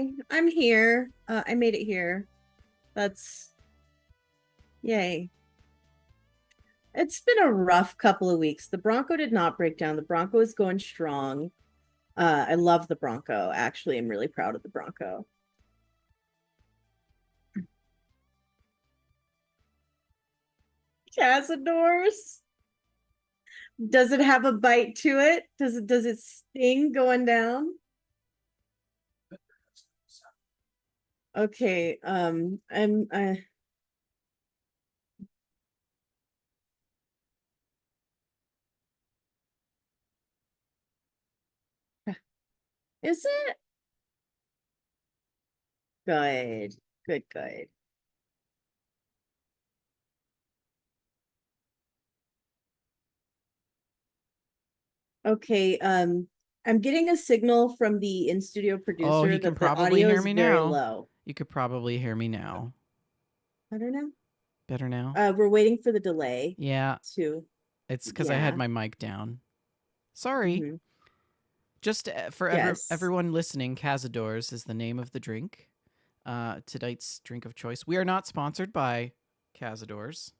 Hi, I'm here. I made it here. That's yay. It's been a rough couple of weeks. The Bronco did not break down. The Bronco is going strong. I love the Bronco. Actually, I'm really proud of the Bronco. Cazadors. Does it have a bite to it? Does it sting going down? Okay, I'm is it good? Good. Okay, I'm getting a signal from the in-studio Oh, producer he can that the probably audio hear is me very now. low. You could probably hear me now. I don't know. Better now? We're waiting for the delay Yeah, to, it's because I had yeah. my mic down. Sorry. Hmm. Just for Yes. everyone listening, Cazadors is the name of the drink. Tonight's drink of choice. We are not sponsored by Cazadors.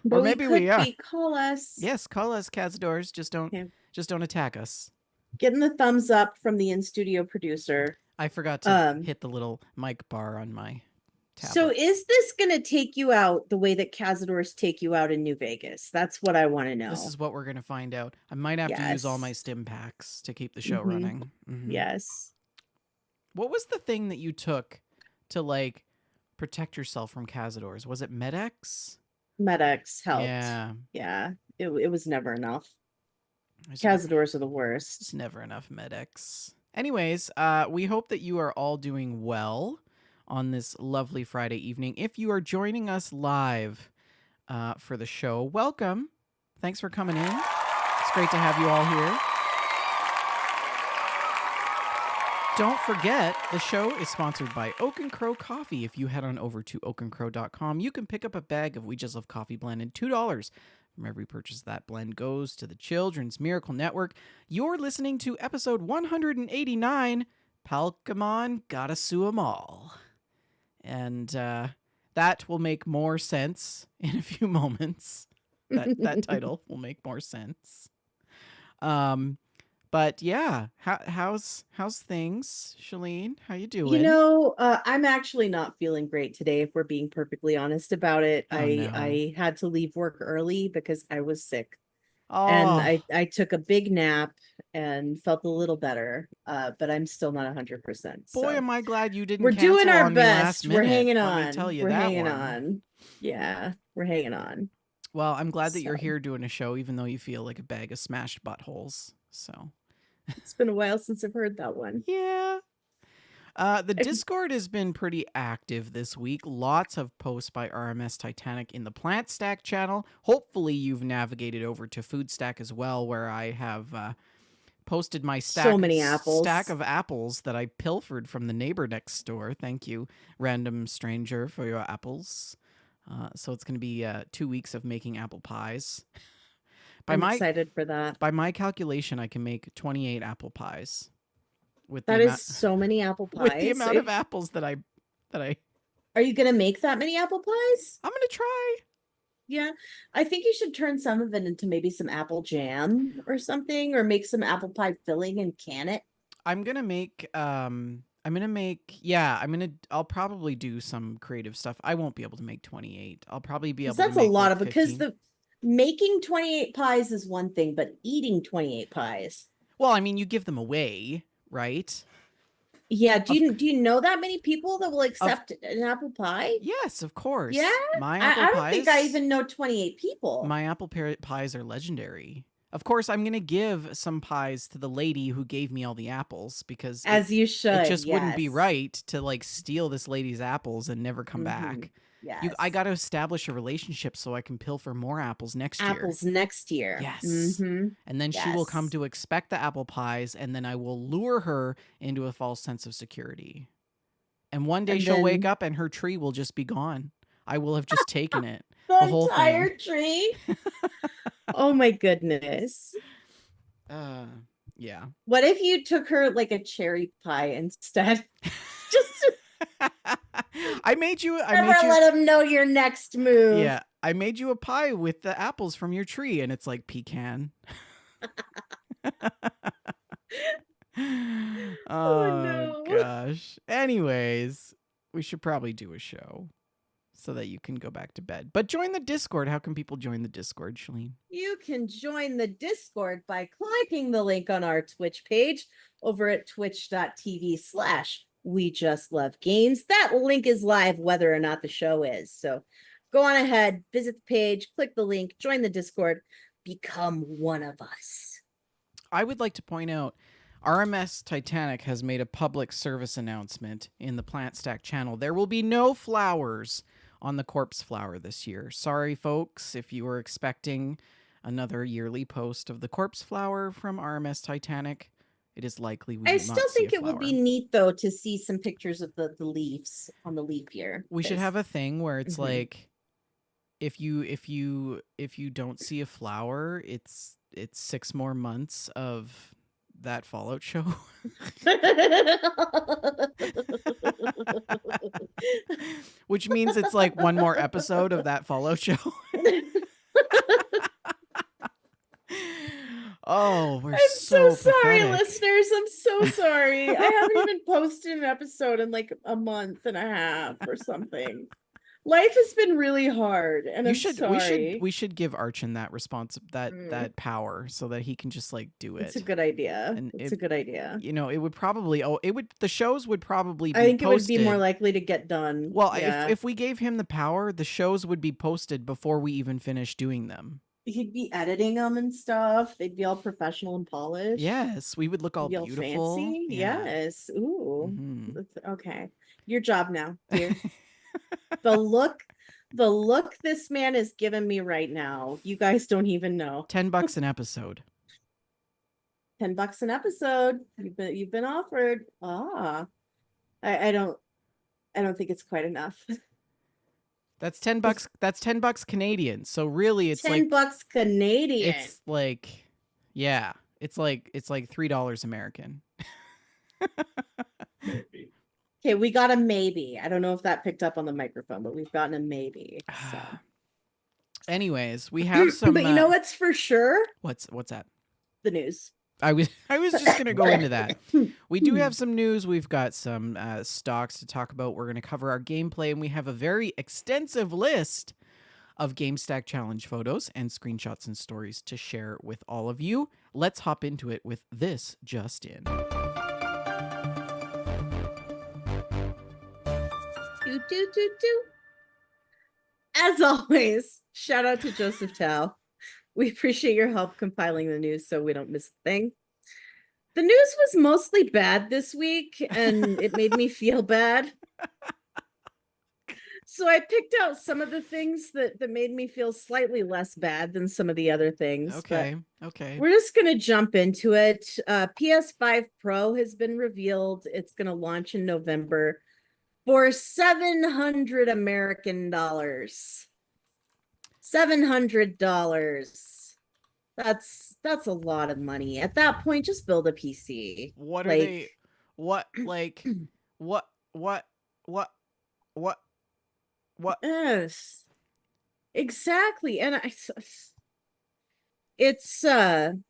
Or But we maybe we could are. be. Call us. Yes, call us Cazadors. Okay. Just don't attack us. Getting the thumbs up from the in-studio producer. I forgot to Um, hit the little mic bar on my so tablet. is this gonna take you out the way that Cazadors take you out in New Vegas? That's what I want to This know. is what we're going to find out. I might have to use all my Yes. stim packs to keep the show Mm-hmm. running. Yes. What was the thing that you took to like protect yourself from Cazadors? Was it Med-X? MedX helped. Yeah. Yeah. It was never enough. There's never Cazadors are the there's worst. never enough Med-X. Anyways, we hope that you are all doing well on this lovely Friday evening. If you are joining us live for the show, welcome. Thanks for coming in. It's great to have you all here. Don't forget, the show is sponsored by Oak and Crow Coffee. If you head on over to oakandcrow.com, you can pick up a bag of We Just Love Coffee blend, and $2 from every purchase of that blend goes to the Children's Miracle Network. You're listening to episode 189, Pal-Kemon, Gotta Sue 'Em All. And that will make more sense in a few moments. That title will make more sense. Um, but yeah, how's things, Shalene? How you doing? I'm actually not feeling great today, if we're being perfectly honest about it. Oh no. I had to leave work early because I was sick. And Oh I took a big nap and felt a little better. But I'm still not 100%. boy, So am I glad you didn't we're doing cancel our on me last best. We're minute. hanging Let me tell on. you We're that hanging one. on. Yeah, we're hanging on. Well, I'm glad that So you're here doing a show, even though you feel like a bag of smashed buttholes. So it's been a while since I've heard that one. yeah. The I, Discord has been pretty active this week. Lots of posts by RMS Titanic in the Plant Stack channel. Hopefully, you've navigated over to Food Stack as well, where I have posted my so many stack apples. of apples that I pilfered from the neighbor next door. Thank you, random stranger, for your apples. So it's going to be 2 weeks of making apple pies. By I'm my excited for that. by my calculation, I can make 28 apple pies with the That amount is so many apple with the pies. amount of apples that I Are you gonna make that many apple pies? I'm gonna try. Yeah, I think you should turn some of it into maybe some apple jam or something, or make some apple pie filling and can it. I'm gonna make I'm gonna make yeah, I'll probably do some creative stuff. I won't be able to make 28. I'll probably be Because able to that's a make lot like of because 15. the making 28 pies is one thing, but eating 28 pies. Well, I mean, you give them away, right? Yeah, Of do you know that many people that will of accept an apple pie? yes, of Yeah, course. I don't think I even know 28 people. My pies are legendary. Of course, I'm gonna give some pies to the lady who gave me all the apples because As you it should, just wouldn't be yes. right to like steal this lady's apples and never come Mm-hmm. back. I Yes. got to establish a relationship so I can pilfer more apples next year. Apples next year. Yes. Mm-hmm. And then she will come Yes. to expect the apple pies, and then I will lure her into a false sense of security. And one day And she'll wake then up and her tree will just be gone. I will have just taken it, the the whole thing. entire tree. Oh my goodness. Uh, Yeah. What if you took her like a cherry pie instead? Just I never made you let him know your next move. Yeah, I made you a pie with the apples from your tree and it's like pecan. Oh Oh no. gosh. Anyways, we should probably do a show so that you can go back to bed. But join the Discord. How can people join the Discord, Shalene? You can join the Discord by clicking the link on our Twitch page over at twitch.tv/ We Just Love Games. That link is live whether or not the show is. So go on ahead, visit the page, click the link, join the Discord, become one of us. I would like to point out RMS Titanic has made a public service announcement in the Plant Stack channel. There will be no flowers on the corpse flower this year. Sorry, folks, if you were expecting another yearly post of the corpse flower from RMS Titanic. It is likely we I will still not see a think it would flower. be neat though to see some pictures of the leaves on the leaf year. We should have a thing where it's Mhm. like if you don't see a flower, it's 6 more months of that Fallout show. Which means it's like one more episode of that Fallout show. Oh, we're I'm so so sorry, pathetic. listeners. I'm so sorry. I haven't even posted an episode in like a month and a half or something. Life has been really hard, and You I'm should we should sorry. we should give Archon that Mm, that power so that he can just like do it's a it. good idea. And It's it a good idea. it would probably the shows would probably I be think it would be more posted. likely to get done. Well, Yeah. if we gave him the power, the shows would be posted before we even finish doing them. He'd be editing them and stuff. They'd be all professional and polished. Yes, we would look They'd all be all beautiful. fancy. Yeah. Yes. Ooh. Mhm. Okay. Your job now, dear. The look the look this man is giving me right now, you guys don't even know. $10 an episode. $10 an episode. You've been offered. I don't think it's quite enough. That's $10. That's $10 Canadian. So really, $10 Canadian. it's like, yeah, it's like $3 American. Okay, we got a maybe. I don't know if that picked up on the microphone, but we've gotten a maybe. So Anyways, we have some. but you know what's for sure? What's that? The news. I was just gonna go into that. We do have some news. We've got some stocks to talk about. We're gonna cover our gameplay, and we have a very extensive list of Gamestack challenge photos and screenshots and stories to share with all of you. Let's hop into it with this just in. Do, do, do, do. As always, shout out to Joseph Tao. We appreciate your help compiling the news so we don't miss a thing. The news was mostly bad this week, and it made me feel bad. So I picked out some of the things that made me feel slightly less bad than some of the other things. Okay. Okay. We're just going to jump into it. PS5 Pro has been revealed. It's going to launch in November for 700 American dollars. $700. That's a lot of money. At that point, just build a PC. What are Like, they? What like? What? What? What? What? What? yes, exactly. And it's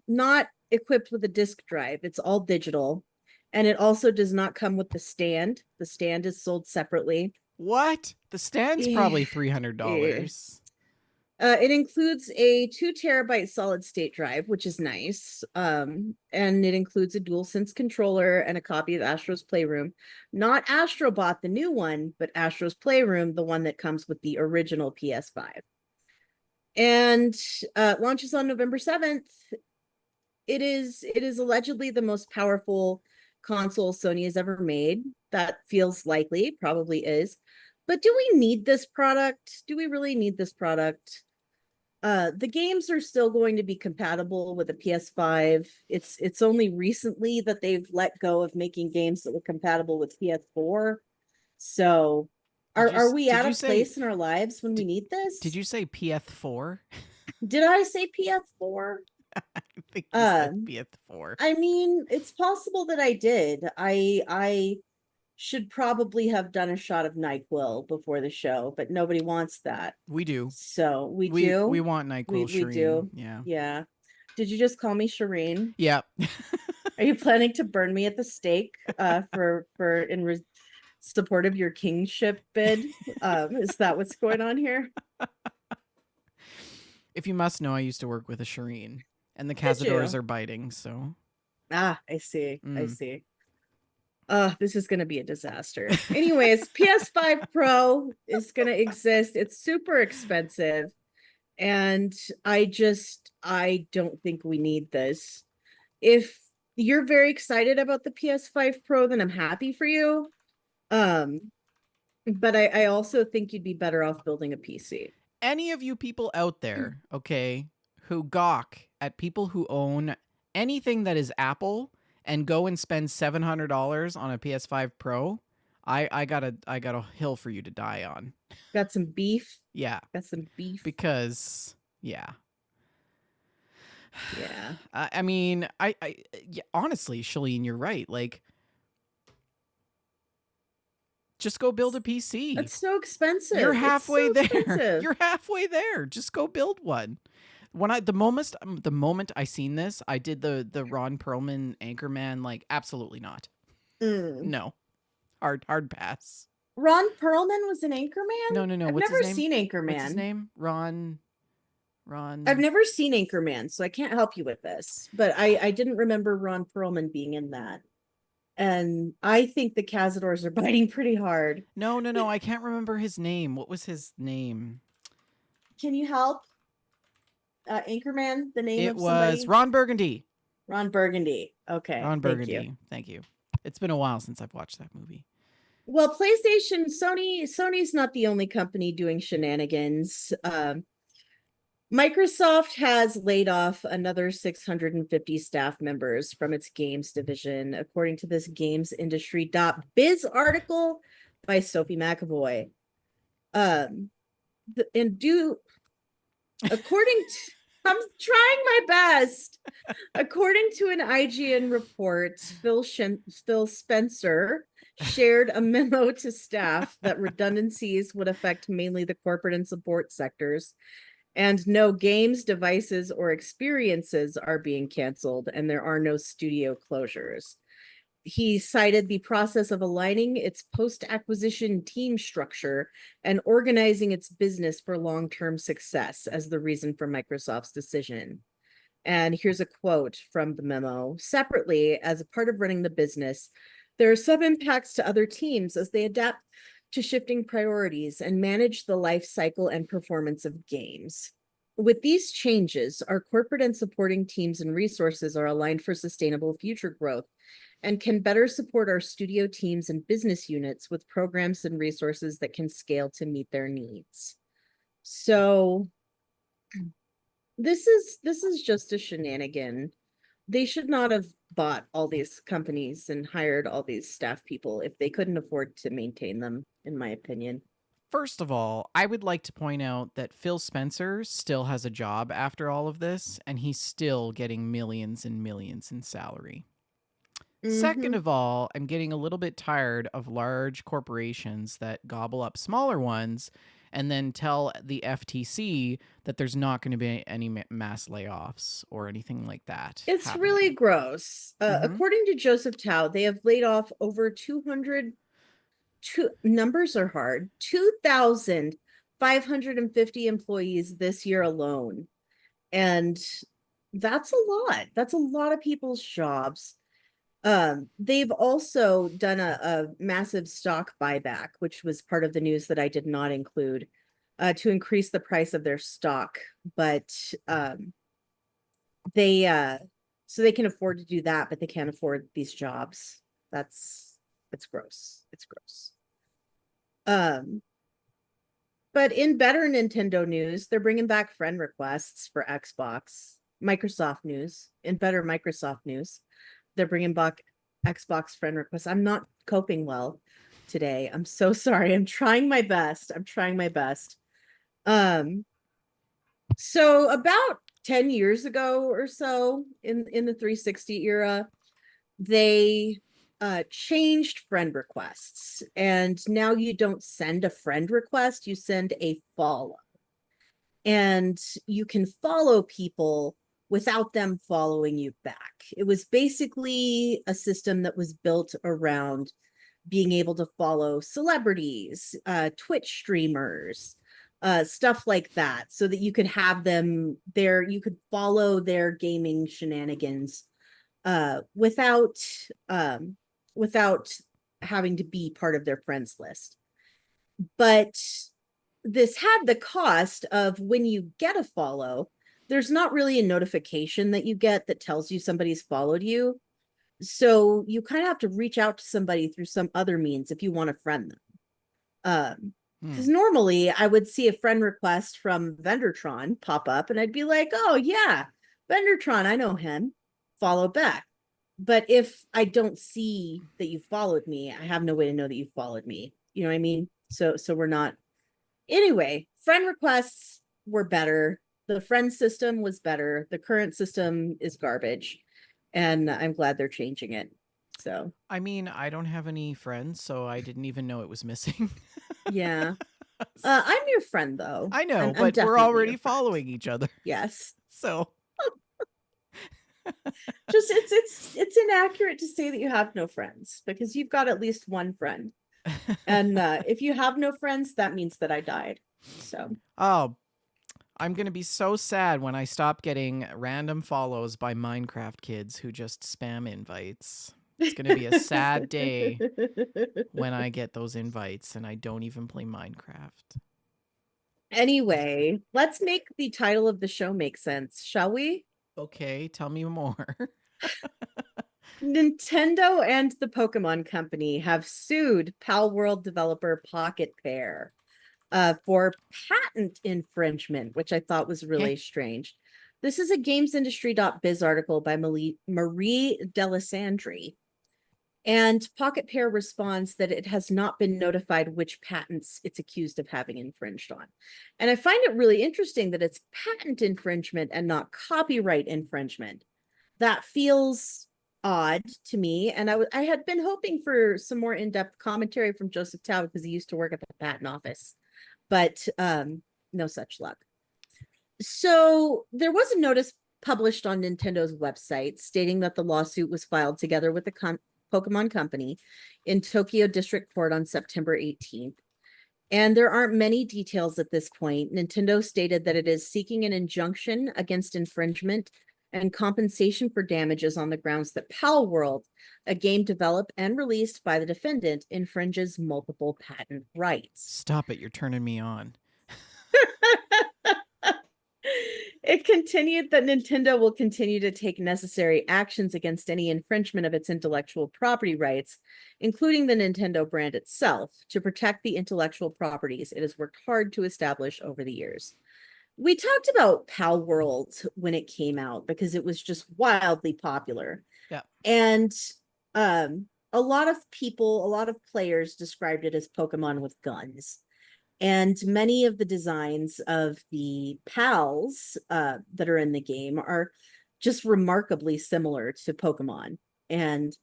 not equipped with a disk drive. It's all digital. And it also does not come with the stand. The stand is sold separately. What? The stand's probably $300. It includes a 2 terabyte solid state drive, which is nice. And it includes a DualSense controller and a copy of Astro's Playroom. Not Astrobot, the new one, but Astro's Playroom, the one that comes with the original PS5. And launches on November 7th. It is allegedly the most powerful console Sony has ever made. That feels likely, probably is. But do we need this product? Do we really need this product? The games are still going to be compatible with the PS5. It's only recently that they've let go of making games that were compatible with PS4. So are we Did at you a say place in our lives when we did, need this? did you say PS4? Did I say PS4? I think you said Um, PS4. I mean, it's possible that I did. I should probably have done a shot of NyQuil before the show, but nobody wants that. We do. So we We do. want NyQuil We Shireen. do. Yeah. Yeah. Did you just call me Shireen? Yeah. Are you planning to burn me at the stake for support of your kingship bid? Is that what's going on here? If you must know, I used to work with a Shireen, and the Did Cazadors you? are biting, so. Ah, I see. I Mm. see. This is going to be a disaster. Anyways, PS5 Pro is going to exist. It's super expensive. And I don't think we need this. If you're very excited about the PS5 Pro, then I'm happy for you. Um, but I also think you'd be better off building a PC. Any of you people out there, okay, who gawk at people who own anything that is Apple and go and spend $700 on a PS5 Pro, I got a hill for you to die on. Got some beef. Yeah, Got some beef. because yeah. Yeah. I mean, yeah, honestly, Shalene, you're right. Like, just go build a PC. That's so You're expensive. It's halfway so there. expensive. You're halfway there. Just go build one. When the moment I seen this, I did the Ron Perlman Anchorman, like, absolutely not. Mm. No. Hard pass. Ron Perlman was an Anchorman? No, no, no. I've What's his never name? seen What's his Anchorman. name? I've Ron. never seen Anchorman, so I can't help you with this. But I didn't remember Ron Perlman being in that. And I think the Cazadors are biting pretty hard. No, no, no. I can't remember his name. What was his name? Can you help? Anchorman, the name It of was somebody? Ron Burgundy. Ron Burgundy. Okay, Ron thank you. Burgundy. Thank you. It's been a while since I've watched that movie. Well, Sony's not the only company doing shenanigans. Microsoft has laid off another 650 staff members from its games division, according to this gamesindustry.biz article by Sophie McAvoy. And do according to I'm trying my best. According to an IGN report, Phil Spencer shared a memo to staff that redundancies would affect mainly the corporate and support sectors, and no games, devices, or experiences are being canceled, and there are no studio closures. He cited the process of aligning its post-acquisition team structure and organizing its business for long-term success as the reason for Microsoft's decision. And here's a quote from the memo. Separately, as a part of running the business, there are some impacts to other teams as they adapt to shifting priorities and manage the life cycle and performance of games. With these changes, our corporate and supporting teams and resources are aligned for sustainable future growth and can better support our studio teams and business units with programs and resources that can scale to meet their needs. So this is just a shenanigan. They should not have bought all these companies and hired all these staff people if they couldn't afford to maintain them, in my opinion. First of all, I would like to point out that Phil Spencer still has a job after all of this, and he's still getting millions and millions in salary. Second Mm-hmm. of all, I'm getting a little bit tired of large corporations that gobble up smaller ones and then tell the FTC that there's not going to be any mass layoffs or anything like that It's really happening. gross. Mm-hmm. According to Joseph Tao, they have laid off over 200. Numbers are hard. 2,550 employees this year alone. And that's a lot. That's a lot of people's jobs. They've also done a massive stock buyback, which was part of the news that I did not include, to increase the price of their stock. But they so they can afford to do that, but they can't afford these jobs. That's it's gross. It's gross. Um, but in better Nintendo news, they're bringing back friend requests for Xbox. Microsoft news. In better Microsoft news, they're bringing back Xbox friend requests. I'm not coping well today. I'm so sorry. I'm trying my best. I'm trying my best. Um, so about 10 years ago or so in the 360 era, they changed friend requests, and now you don't send a friend request, you send a follow, and you can follow people without them following you back. It was basically a system that was built around being able to follow celebrities, Twitch streamers, stuff like that, so that you could have them there, you could follow their gaming shenanigans without without having to be part of their friends list. But this had the cost of, when you get a follow, there's not really a notification that you get that tells you somebody's followed you. So you kind of have to reach out to somebody through some other means if you want to friend them. Because normally I would see a friend request from Vendertron pop up and I'd be like, oh yeah, Vendertron, I know him. Follow back. But if I don't see that you followed me, I have no way to know that you followed me. You know what I mean? So we're not. Anyway, friend requests were better. The friend system was better. The current system is garbage. And I'm glad they're changing it. So I mean, I don't have any friends, so I didn't even know it was missing. yeah. I'm your friend though. I know, I'm but we're definitely your already friend. following each other. Yes. So, Just it's inaccurate to say that you have no friends, because you've got at least one friend. And if you have no friends, that means that I died. So oh, I'm going to be so sad when I stop getting random follows by Minecraft kids who just spam invites. It's going to be a sad day when I get those invites and I don't even play Minecraft. Anyway, let's make the title of the show make sense, shall we? Okay, tell me more. Nintendo and the Pokemon Company have sued Pal World developer Pocket Pair for patent infringement, which I thought was really strange. This is a gamesindustry.biz article by Marie Delisandri. And Pocket Pair responds that it has not been notified which patents it's accused of having infringed on. And I find it really interesting that it's patent infringement and not copyright infringement. That feels odd to me. And I had been hoping for some more in-depth commentary from Joseph Tao, because he used to work at the patent office. But no such luck. So there was a notice published on Nintendo's website stating that the lawsuit was filed together with the Pokemon Company in Tokyo District Court on September 18th. And there aren't many details at this point. Nintendo stated that it is seeking an injunction against infringement and compensation for damages on the grounds that Pal World, a game developed and released by the defendant, infringes multiple patent rights. Stop it, you're turning me on. It continued that Nintendo will continue to take necessary actions against any infringement of its intellectual property rights, including the Nintendo brand itself, to protect the intellectual properties it has worked hard to establish over the years. We talked about Pal World when it came out because it was just wildly popular. Yeah. And a lot of people, a lot of players described it as Pokemon with guns. And many of the designs of the pals that are in the game are just remarkably similar to Pokemon. And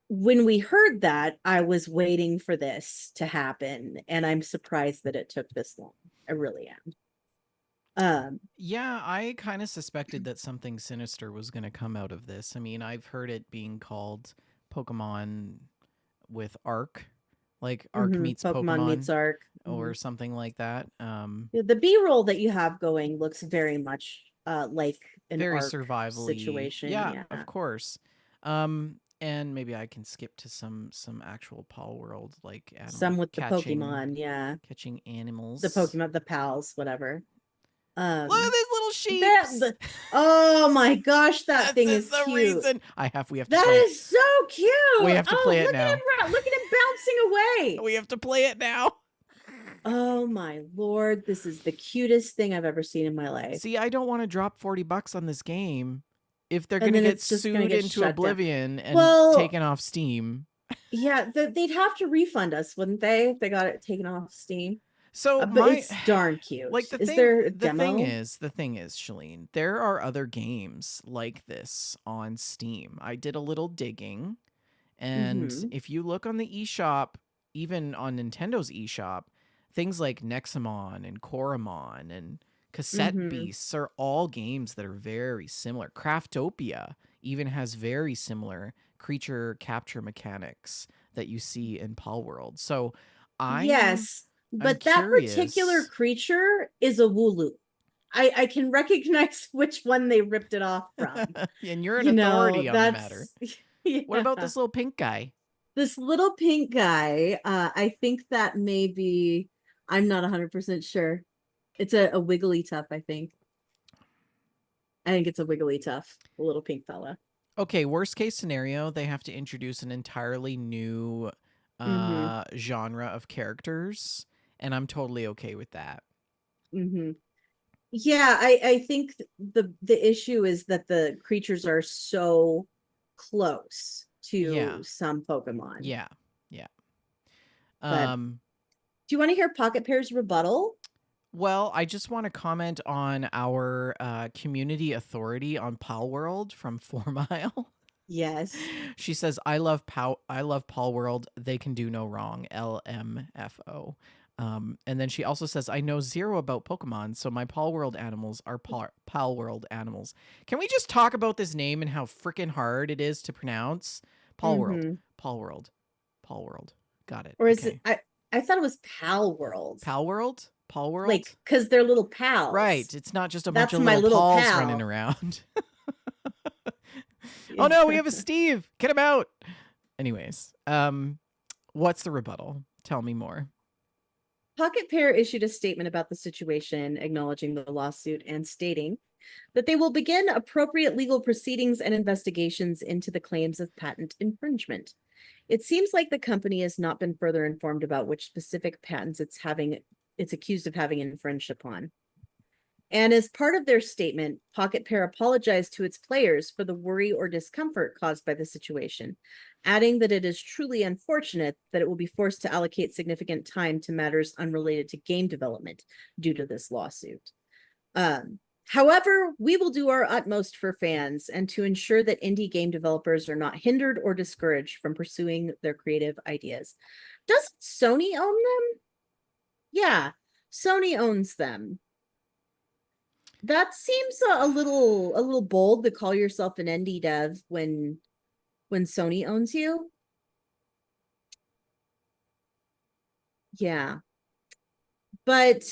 when we heard that, I was waiting for this to happen. And I'm surprised that it took this long. I really am. Yeah, I kind of suspected that something sinister was going to come out of this. I mean, I've heard it being called Pokemon with Arc, like Arc meets Pokemon meets Pokemon Arc. or something like that. The B-roll that you have going looks very much like an Very Arc survivally. situation. Yeah, Yeah. of course. And maybe I can skip to some actual Pal World, like animal Some with the catching, Pokemon, yeah. catching animals. The Pokemon, the pals, whatever. Look at these little sheep. Oh my gosh, that thing This is the cute. reason we have to That play is so cute. We have to play it now. Look at him bouncing away. We have to play it now. Oh my lord, this is the cutest thing I've ever seen in my life. See, I don't want to drop $40 on this game if they're And going to then get it's just gonna sued get into shut down. oblivion and Well- taken off Steam. Yeah, they'd have to refund us, wouldn't they, if they got it taken off Steam? So But my it's darn cute. like the Is thing there a the thing demo? is the thing is Shalene, there are other games like this on Steam. I did a little digging, and Mm-hmm. if you look on the eShop, even on Nintendo's eShop, things like Nexamon and Koromon and Cassette Mm-hmm. Beasts are all games that are very similar. Craftopia even has very similar creature capture mechanics that you see in Palworld. So I'm Yes, I'm but that particular curious. creature is a Wooloo. I can recognize which one they ripped it off from. And you're an You know, authority on the matter. that's What about yeah. this little pink guy? This little pink guy, I think that maybe I'm not 100% sure. It's a wiggly tough, I think. I think it's a wiggly tough, a little pink fella. Okay, worst case scenario, they have to introduce an entirely new Mm-hmm. genre of characters, and I'm totally okay with that. Mm-hmm. Yeah, I think the issue is that the creatures are so close to Yeah, some Pokemon. yeah, yeah. But Um, do you want to hear Pocket Pair's rebuttal? well, I just want to comment on our community authority on Pal World from 4 Mile. Yes. She says, I love Paul World. They can do no wrong. LMFO. And then she also says, I know zero about Pokemon, so my Paul World animals are Pal World animals. Can we just talk about this name and how freaking hard it is to pronounce? Paul World. Mm-hmm. Paul World. Paul World. Got it. Or is it Okay. I thought it was Pal World. Pal World? Paul Like, World? because they're little pals. Right. It's not just a bunch That's of my little little Pauls running pal. around. Oh no, we have a Steve. Get him out. Anyways, what's the rebuttal? Tell me more. Pocket Pair issued a statement about the situation, acknowledging the lawsuit and stating that they will begin appropriate legal proceedings and investigations into the claims of patent infringement. It seems like the company has not been further informed about which specific patents it's accused of having infringed upon. And as part of their statement, Pocket Pair apologized to its players for the worry or discomfort caused by the situation, adding that it is truly unfortunate that it will be forced to allocate significant time to matters unrelated to game development due to this lawsuit. However, we will do our utmost for fans and to ensure that indie game developers are not hindered or discouraged from pursuing their creative ideas. Doesn't Sony own them? Yeah, Sony owns them. That seems a little bold to call yourself an indie dev when Sony owns you. Yeah. But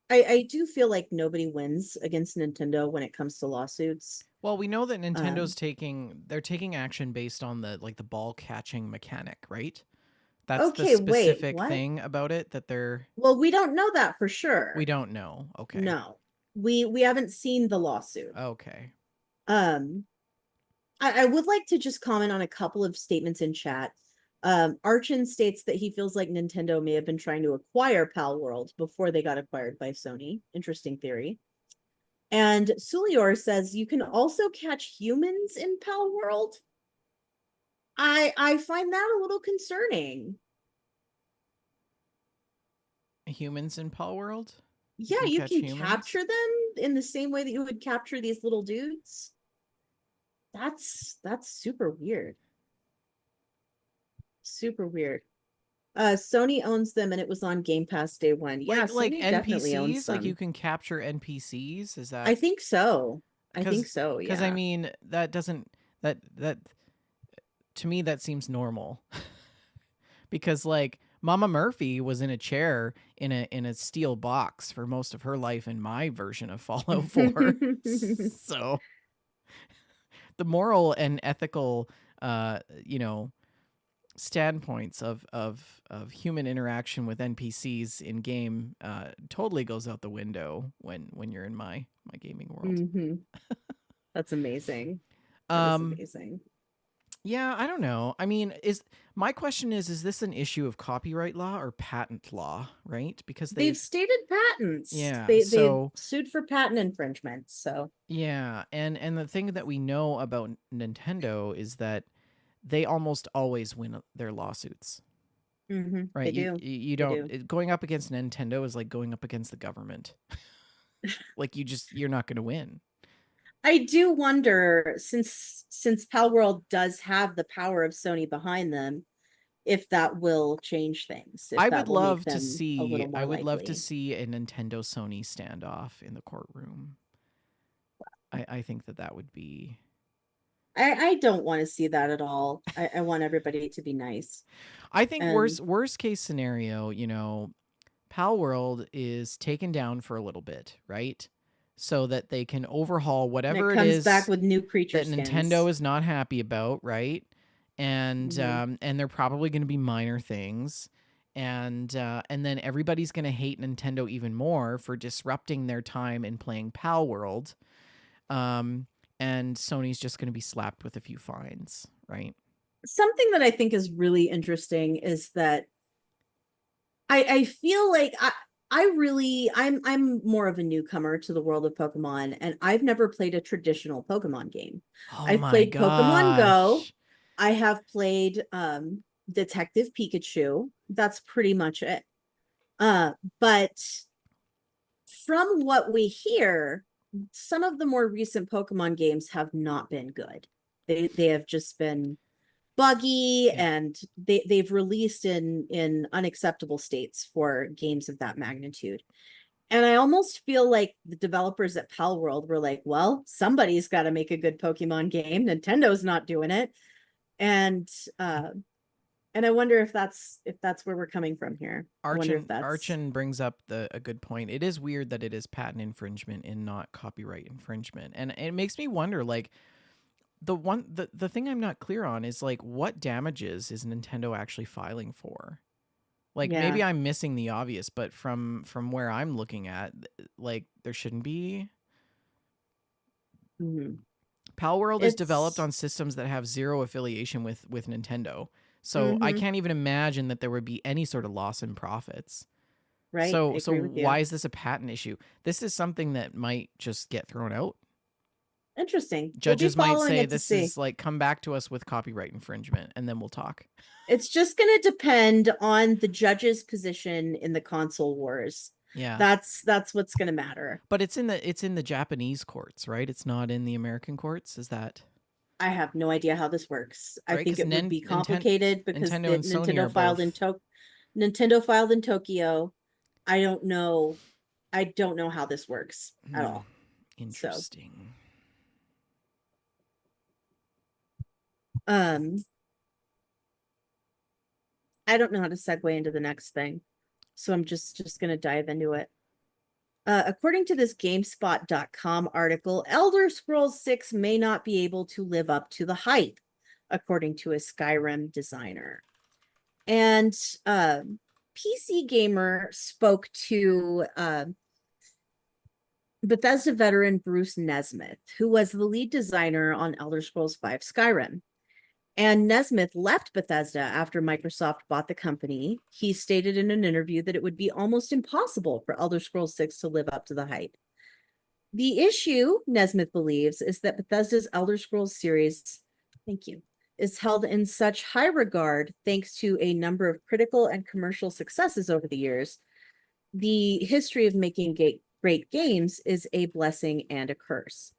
I do feel like nobody wins against Nintendo when it comes to lawsuits. Well, we know that Um, Nintendo's taking action based on the ball catching mechanic, right? That's the okay, wait, specific what? thing about it that Well, we don't know that for we sure. don't know. Okay. No. We haven't seen the lawsuit. Okay. Um, I would like to just comment on a couple of statements in chat. Archin states that he feels like Nintendo may have been trying to acquire Pal World before they got acquired by Sony. Interesting theory. And Sulior says you can also catch humans in Pal World. I find that a little concerning. Humans in Paw World? You Yeah, can you catch can humans? capture them in the same way that you would capture these little dudes. That's super weird. Super weird. Sony owns them and it was on Game Pass day one. Yeah, Like Sony definitely owns NPCs? Like you them. can capture NPCs? Is I that think so. I think cuz so, cuz I yeah. mean that doesn't that to me that seems normal. Because like Mama Murphy was in a chair in a steel box for most of her life in my version of Fallout 4. So the moral and ethical you know standpoints of human interaction with NPCs in game totally goes out the window when you're in my gaming world. Hmm. That's amazing. That is Um amazing. yeah, I don't know. I mean, is my question is this an issue of copyright law or patent law, right? Because They've they've stated patents. yeah, They've so sued for patent infringement. So yeah, and the thing that we know about Nintendo is that they almost always win their lawsuits. right? They do. You They don't do. going up against Nintendo is like going up against the government. Like you're not going to win. I do wonder, since Pal World does have the power of Sony behind them, if that will change things, if that will make them a little I more would love to likely. see a Nintendo Sony standoff in the courtroom. I think that that would be. I don't want to see that at all. I want everybody to be nice. I think And worst case scenario, Pal World is taken down for a little bit, right? So that they can overhaul it whatever it comes back is with new creature that Nintendo skins. is not happy about, right? Hmm. And they're probably going to be minor things, and then everybody's going to hate Nintendo even more for disrupting their time in playing Pal World, um, and Sony's just going to be slapped with a few fines, right? Something that I think is really interesting is that I feel like I'm more of a newcomer to the world of Pokemon, and I've never played a traditional Pokemon game. Oh I've my played Pokemon Go. gosh. I have played Detective Pikachu. That's pretty much it. But from what we hear, some of the more recent Pokemon games have not been good. They have just been buggy, Yeah. and they've released in unacceptable states for games of that magnitude. And I almost feel like the developers at Pal World were like, well, somebody's got to make a good Pokemon game. Nintendo's not doing it. And uh and I wonder if that's where we're coming from here. I wonder if that's Archin brings up a good point. It is weird that it is patent infringement and not copyright infringement. And it makes me wonder, like, the thing I'm not clear on is like what damages is Nintendo actually filing for? Like yeah. maybe I'm missing the obvious, but from where I'm looking at, like there shouldn't be. Mhm. Pal World is developed It's on systems that have zero affiliation with Nintendo. So I mhm, can't even imagine that there would be any sort of loss in profits. right. I So agree with why you. is this a patent issue? This is something that might just get thrown out. Interesting. We'll be Judges might following say it to this see. is like come back to us with copyright infringement and then we'll talk. It's just going to depend on the judge's position in the console wars. Yeah. That's what's going to matter. But it's in the Japanese courts, right? It's not in the American courts, is that I have no idea how this works. I right? think Cuz it would be complicated because Nintendo and Sony are both. Nintendo filed in Tokyo. I don't know. I don't know how this works at all. So, Interesting. um, I don't know how to segue into the next thing. So I'm just going to dive into it. According to this GameSpot.com article, Elder Scrolls 6 may not be able to live up to the hype, according to a Skyrim designer. And uh, PC Gamer spoke to Bethesda veteran Bruce Nesmith, who was the lead designer on Elder Scrolls V Skyrim. And Nesmith left Bethesda after Microsoft bought the company. He stated in an interview that it would be almost impossible for Elder Scrolls 6 to live up to the hype. The issue, Nesmith believes, is that Bethesda's Elder Scrolls series, thank you, is held in such high regard thanks to a number of critical and commercial successes over the years. The history of making great games is a blessing and a curse.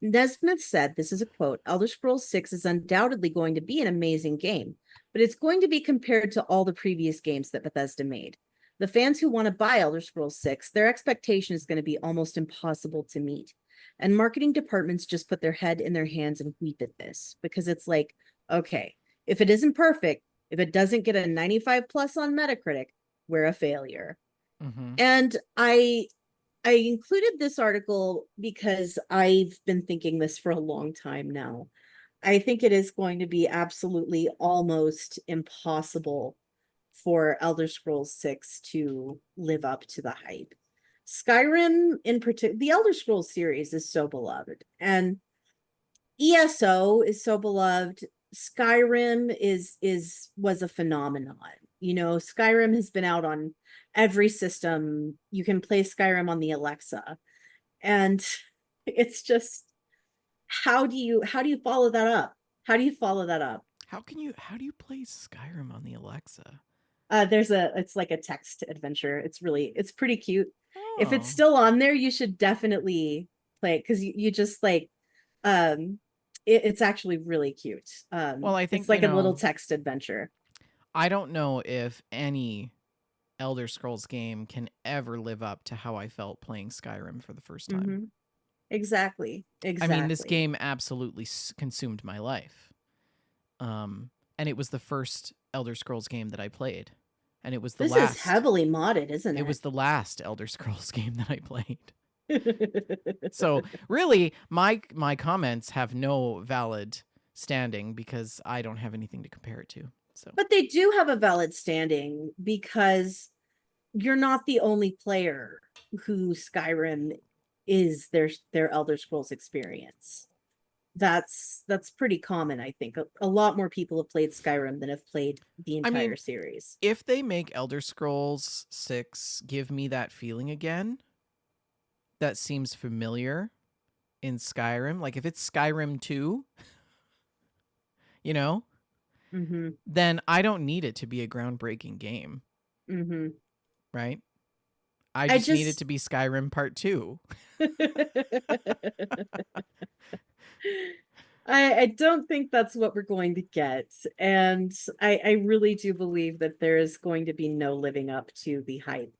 Nesmith said, this is a quote, Elder Scrolls 6 is undoubtedly going to be an amazing game, but it's going to be compared to all the previous games that Bethesda made. The fans who want to buy Elder Scrolls 6, their expectation is going to be almost impossible to meet. And marketing departments just put their head in their hands and weep at this because it's like, okay, if it isn't perfect, if it doesn't get a 95 plus on Metacritic, we're a failure. Mm-hmm. And I included this article because I've been thinking this for a long time now. I think it is going to be absolutely almost impossible for Elder Scrolls 6 to live up to the hype. Skyrim, in particular, the Elder Scrolls series is so beloved, and ESO is so beloved. Skyrim is was a phenomenon. You know, Skyrim has been out on every system. You can play Skyrim on the Alexa. And it's just how do you follow that up? How do you follow that up? How do you play Skyrim on the Alexa? It's like a text adventure. It's pretty cute. If it's Oh. still on there, you should definitely play it because you just like, um, it's actually really cute. Well, I It's think, like a little text adventure. I don't know if any Elder Scrolls game can ever live up to how I felt playing Skyrim for the first time. Mm-hmm. Exactly. I mean, this Exactly. game absolutely consumed my life. And it was the first Elder Scrolls game that I played. And it was the This is last. heavily modded, isn't It it? was the last Elder Scrolls game that I played. So really, my comments have no valid standing because I don't have anything to compare it to. So But they do have a valid standing because you're not the only player who Skyrim is their Elder Scrolls experience. That's pretty common, I think. A lot more people have played Skyrim than have played the I entire mean, series. if they make Elder Scrolls 6 give me that feeling again, that seems familiar in Skyrim, like if it's Skyrim 2, you know, Mm-hmm. then I don't need it to be a groundbreaking game, Mm-hmm. right? I I just need it just to be Skyrim Part 2. I don't think that's what we're going to get. And I really do believe that there is going to be no living up to the hype.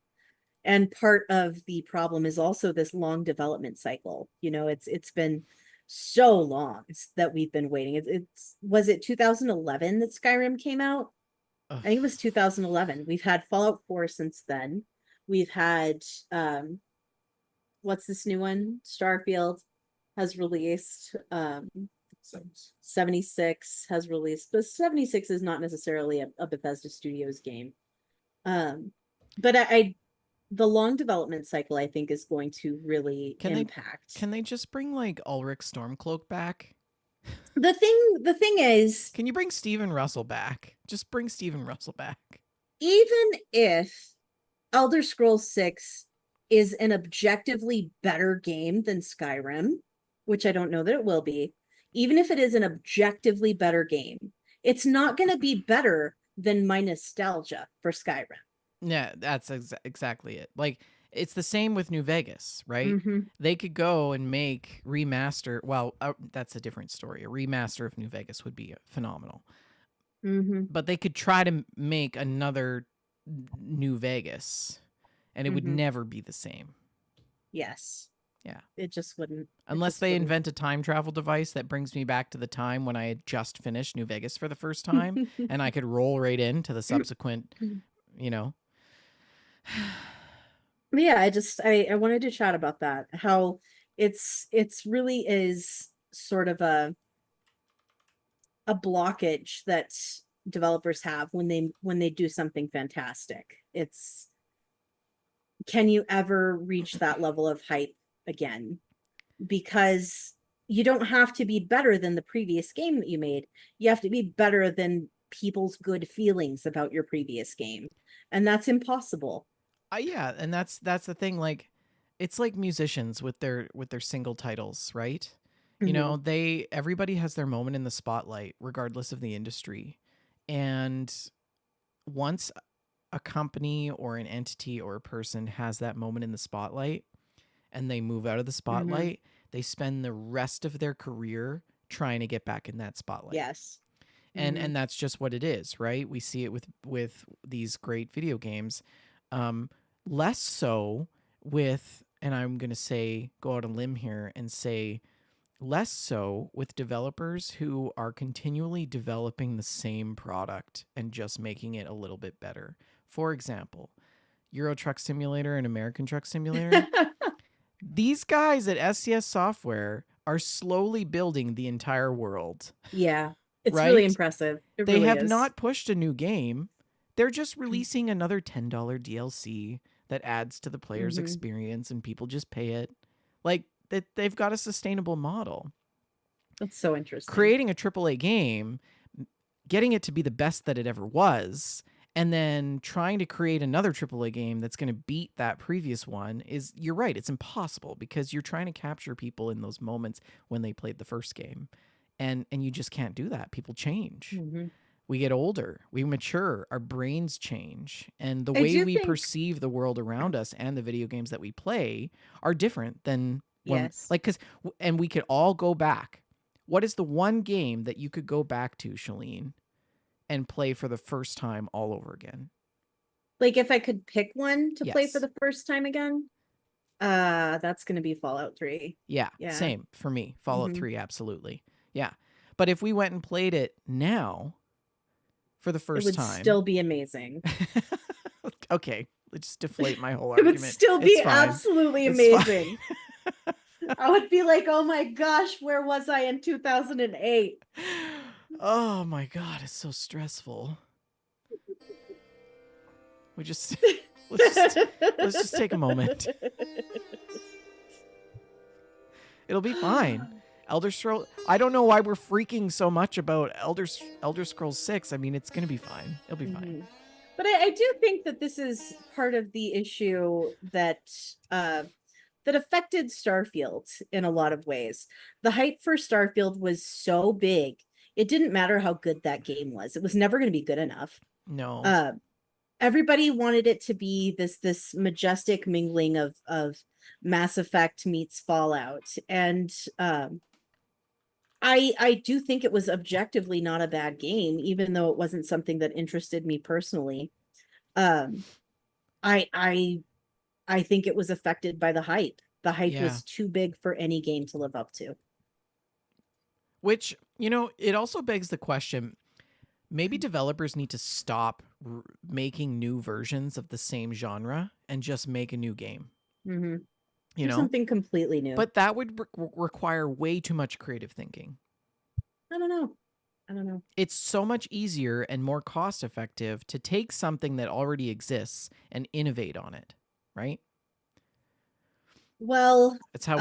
And part of the problem is also this long development cycle. It's been so long that we've been waiting. It's was it 2011 that Skyrim came out? Ugh. I think it was 2011. We've had Fallout 4 since then. We've had what's this new one? Starfield has released. 76 has released, but 76 is not necessarily a Bethesda Studios game. Um, but the long development cycle, I think, is going to really Can they impact. can they just bring like Ulrich Stormcloak back? The thing is, Can you bring Steven Russell back? Just bring Steven Russell back. even if Elder Scrolls 6 is an objectively better game than Skyrim, which I don't know that it will be, even if it is an objectively better game, it's not going to be better than my nostalgia for Skyrim. Yeah, that's exactly it. Like it's the same with New Vegas, right? Mm-hmm. They could go and make remaster. Well, that's a different story. A remaster of New Vegas would be phenomenal. Mm-hmm. But they could try to make another New Vegas, and it would Mm-hmm. never be the same. Yes. Yeah. It just wouldn't. It Unless just they wouldn't. invent a time travel device that brings me back to the time when I had just finished New Vegas for the first time, and I could roll right into the subsequent, you know. Yeah, I wanted to chat about that. How it's really is sort of a blockage that developers have when they do something fantastic. It's, can you ever reach that level of hype again? Because you don't have to be better than the previous game that you made. You have to be better than people's good feelings about your previous game. And that's impossible. Yeah, and that's the thing. Like, it's like musicians with their single titles, right? You Mm-hmm. know, they everybody has their moment in the spotlight, regardless of the industry. And once a company or an entity or a person has that moment in the spotlight and they move out of the Mm-hmm. spotlight, they spend the rest of their career trying to get back in that spotlight. Yes. and Mm-hmm. and that's just what it is, right? We see it with these great video games. um Less so with, and I'm going to say, go out on a limb here and say, less so with developers who are continually developing the same product and just making it a little bit better. For example, Euro Truck Simulator and American Truck Simulator. These guys at SCS Software are slowly building the entire world, Yeah, it's really right? impressive. It They really have is. not pushed a new game. They're just releasing another $10 DLC that adds to the player's Mm-hmm. experience and people just pay it. Like they've got a sustainable model. That's so interesting. Creating a AAA game, getting it to be the best that it ever was, and then trying to create another AAA game that's going to beat that previous one is, you're right, it's impossible because you're trying to capture people in those moments when they played the first game. And you just can't do that. People change. Mm-hmm. We get older, we mature, our brains change, and the I way do we think, perceive the world around us and the video games that we play are different than when, yes. like, and we could all go back. What is the one game that you could go back to, Shalene, and play for the first time all over again? Like if I could pick one to play for Yes. the first time again, that's gonna be Fallout 3. Yeah, Yeah. same for me. Fallout Hmm. 3, absolutely. Yeah. But if we went and played it now for the It first would time, still be amazing. okay, let's just deflate my whole It would argument. still It's be fine. absolutely It's fine. amazing. I would be like, oh my gosh, where was I in 2008? Oh my god, it's so stressful. We just let's just take a moment. It'll be fine. Elder Scrolls. I don't know why we're freaking so much about Elder Scrolls 6. I mean, it's gonna be fine. It'll be fine. Mhm. But I do think that this is part of the issue that affected Starfield in a lot of ways. The hype for Starfield was so big, it didn't matter how good that game was. It was never going to be good enough. No. Uh, Everybody wanted it to be this majestic mingling of Mass Effect meets Fallout, and I do think it was objectively not a bad game, even though it wasn't something that interested me personally. Um, I I I think it was affected by the hype. The hype Yeah. was too big for any game to live up to. Which, it also begs the question, maybe developers need to stop making new versions of the same genre and just make a new game, Mm-hmm. you Do know? something completely new. But that would require way too much creative thinking. I don't know. I don't know. It's so much easier and more cost effective to take something that already exists and innovate on it, right? Well, It's how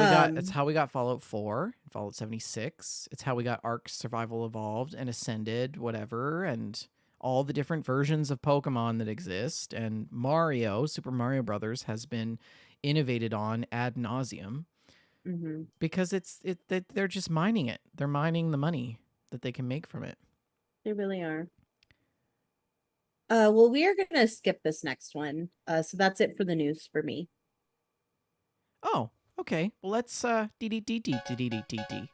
we got Fallout 4, Fallout 76. It's how we got Ark Survival Evolved and Ascended, whatever, and all the different versions of Pokemon that exist. And Super Mario Brothers, has been innovated on ad nauseum mm-hmm. because they're just mining it. They're mining the money that they can make from it. They really are. Well, we are gonna skip this next one. So that's it for the news for me. Oh, okay. Well, let's dee dee dee dee dee dee dee dee.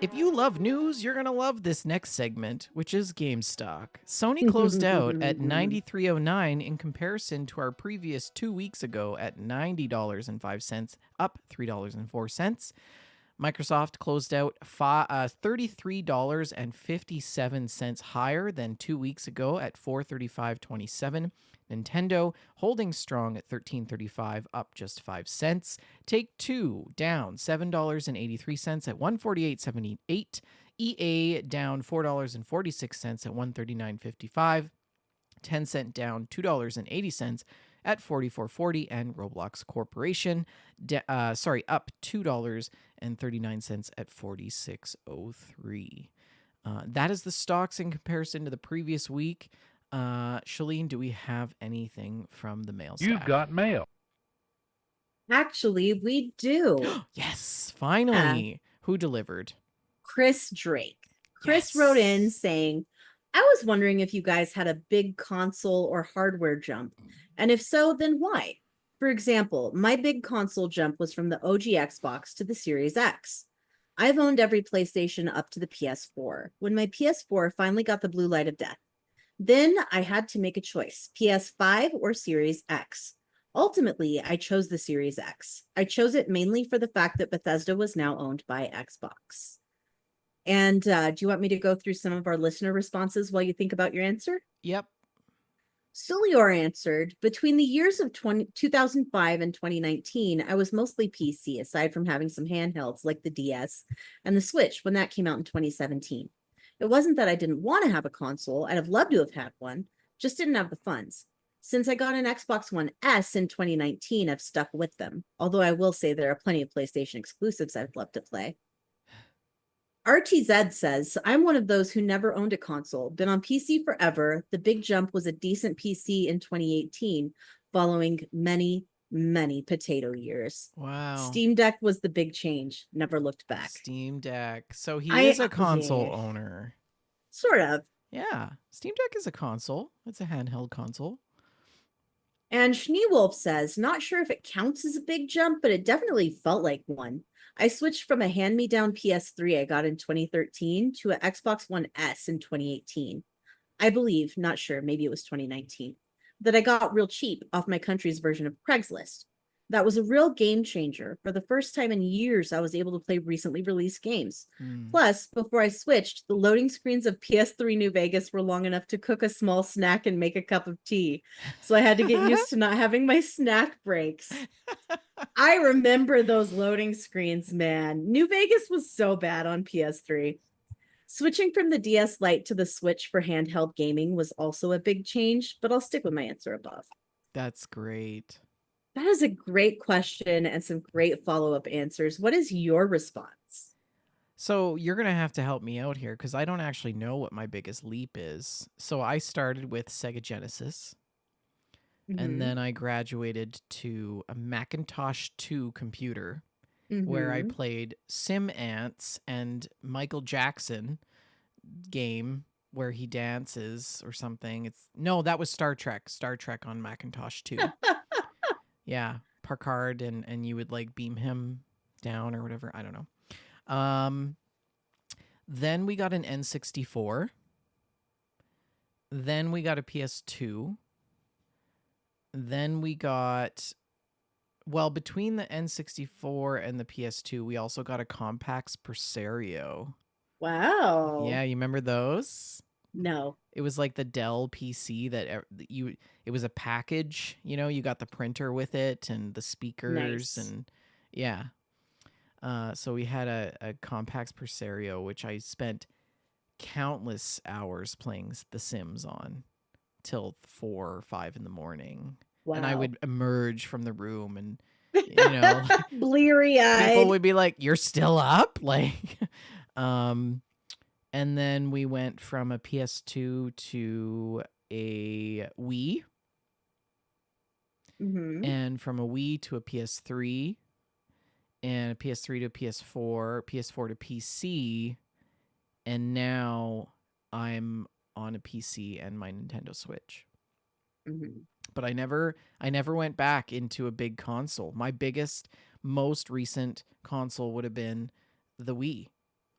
If you love news, you're going to love this next segment, which is Gamestack. Sony closed out at $93.09 in comparison to our previous 2 weeks ago at $90.05, up $3.04. Microsoft closed out $33.57 higher than 2 weeks ago at $435.27. Nintendo holding strong at $13.35, up just 5 cents. Take-Two down $7.83 at $148.78. EA down $4.46 at $139.55. Tencent down $2.80 at $44.40, and Roblox Corporation, up $2.39 at $46.03. That is the stocks in comparison to the previous week. Shalene, do we have anything from the mail stack? You've got mail. Actually, we do. Yes, finally. Who delivered? Chris Drake. Chris Yes. wrote in saying, I was wondering if you guys had a big console or hardware jump, and if so, then why? For example, my big console jump was from the OG Xbox to the Series X. I've owned every PlayStation up to the PS4. When my PS4 finally got the blue light of death, then I had to make a choice, PS5 or Series X. Ultimately, I chose the Series X. I chose it mainly for the fact that Bethesda was now owned by Xbox. And do you want me to go through some of our listener responses while you think about your answer? Yep. Sulior answered, between the years of 2005 and 2019, I was mostly PC, aside from having some handhelds like the DS and the Switch when that came out in 2017. It wasn't that I didn't want to have a console. I'd have loved to have had one, just didn't have the funds. Since I got an Xbox One S in 2019, I've stuck with them. Although I will say there are plenty of PlayStation exclusives I'd love to play. RTZ says, I'm one of those who never owned a console, been on PC forever. The big jump was a decent PC in 2018, following many many potato years. Wow. Steam Deck was the big change. Never looked back. Steam Deck. So he is I a console yeah, owner. sort of. Yeah. Steam Deck is a console. It's a handheld console. And Schneewolf says, not sure if it counts as a big jump, but it definitely felt like one. I switched from a hand-me-down PS3 I got in 2013 to an Xbox One S in 2018. I believe, not sure, maybe it was 2019, that I got real cheap off my country's version of Craigslist. That was a real game changer. For the first time in years, I was able to play recently released games. Hmm. Plus, before I switched, the loading screens of PS3 New Vegas were long enough to cook a small snack and make a cup of tea. So I had to get used to not having my snack breaks. I remember those loading screens, man. New Vegas was so bad on PS3. Switching from the DS Lite to the Switch for handheld gaming was also a big change, but I'll stick with my answer above. That's great. That is a great question and some great follow up answers. What is your response? So you're going to have to help me out here because I don't actually know what my biggest leap is. So I started with Sega Genesis, and Mm-hmm. then I graduated to a Macintosh 2 computer where I Mm-hmm. played Sim Ants and Michael Jackson game where he dances or something. It's no, that was Star Trek. Star Trek on Macintosh 2. Yeah, Parkard and you would like beam him down or whatever. I don't know. Then we got an N64. Then we got a PS2. Then we got between the N64 and the PS2, we also got a Compax Presario. Wow. Yeah, you remember those? No. It was like the Dell PC you it was a package, you got the printer with it and the speakers Nice. and yeah. So we had a Compax Presario which I spent countless hours playing The Sims on till 4 or 5 in the morning. And I Wow. would emerge from the room and like Bleary people eyed. would be like, "You're still up?" Like um and then we went from a PS2 to a Wii, Mm-hmm. and from a Wii to a PS3, and a PS3 to a PS4, PS4 to PC, and now I'm on a PC and my Nintendo Switch. Mm-hmm. But I never went back into a big console. My biggest, most recent console would have been the Wii,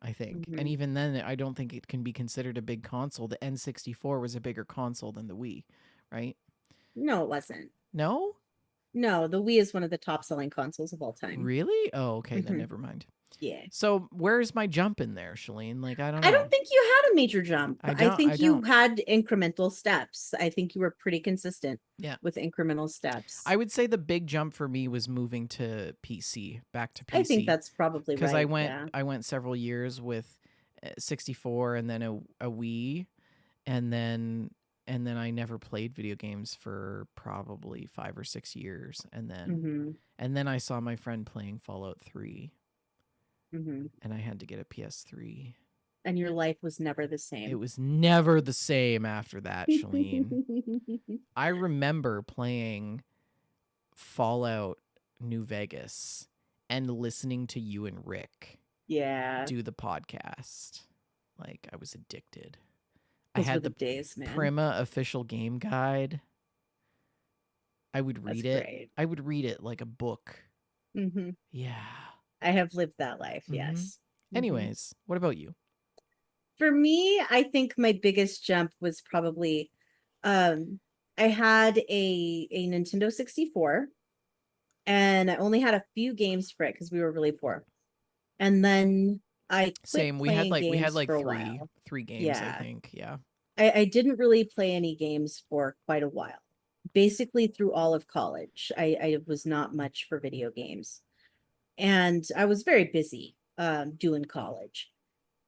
I think. And Mm-hmm. even then, I don't think it can be considered a big console. The N64 was a bigger console than the Wii, right? No, it wasn't. No? No, the Wii is one of the top selling consoles of all time. Really? Oh, okay, then Mm-hmm. never mind. Yeah. So where's my jump in there, Shalene? Like, I don't I don't know. think you had a major jump. I I don't. I think you don't. had incremental steps. I think you were pretty consistent Yeah. with incremental steps. I would say the big jump for me was moving to PC, back to I think PC. that's probably Because I right. went Yeah. I went several years with 64 and then a Wii and then I never played video games for probably 5 or 6 years Mm-hmm. and then I saw my friend playing Fallout 3 Mm-hmm. and I had to get a PS3. And your life was never the It same. was never the same after that, Shalene. I remember playing Fallout New Vegas and listening to you and Rick Yeah. do the podcast. Like I was addicted. I Those were had the the days, man. Prima official game guide. I would That's read it. great. I would read it like a book. Mm-hmm. Yeah. I have lived that life. Mm-hmm. Yes. Mm-hmm. Anyways, what about you? For me, I think my biggest jump was probably um I had a Nintendo 64 and I only had a few games for it because we were really poor. And then I quit Same. playing We had games like for a three while. three games, I Yeah. think. Yeah. I didn't really play any games for quite a while. Basically through all of college. I was not much for video games. And I was very busy doing college.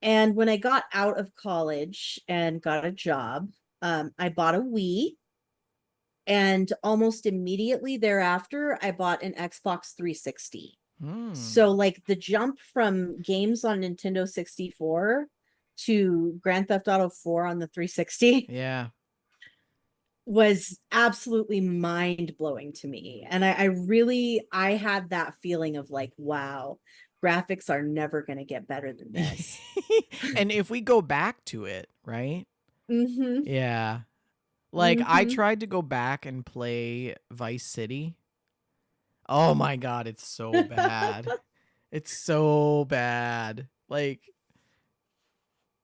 And when I got out of college and got a job, I bought a Wii. And almost immediately thereafter, I bought an Xbox 360. Hmm. So, like the jump from games on Nintendo 64 to Grand Theft Auto 4 on the 360, Yeah. was absolutely mind blowing to me. And I really I had that feeling of like, wow, graphics are never going to get better than this. And if we go back to it, right? Mm-hmm. Yeah. Like I Mm-hmm. tried to go back and play Vice City. Oh my god, it's so bad. It's so bad. Like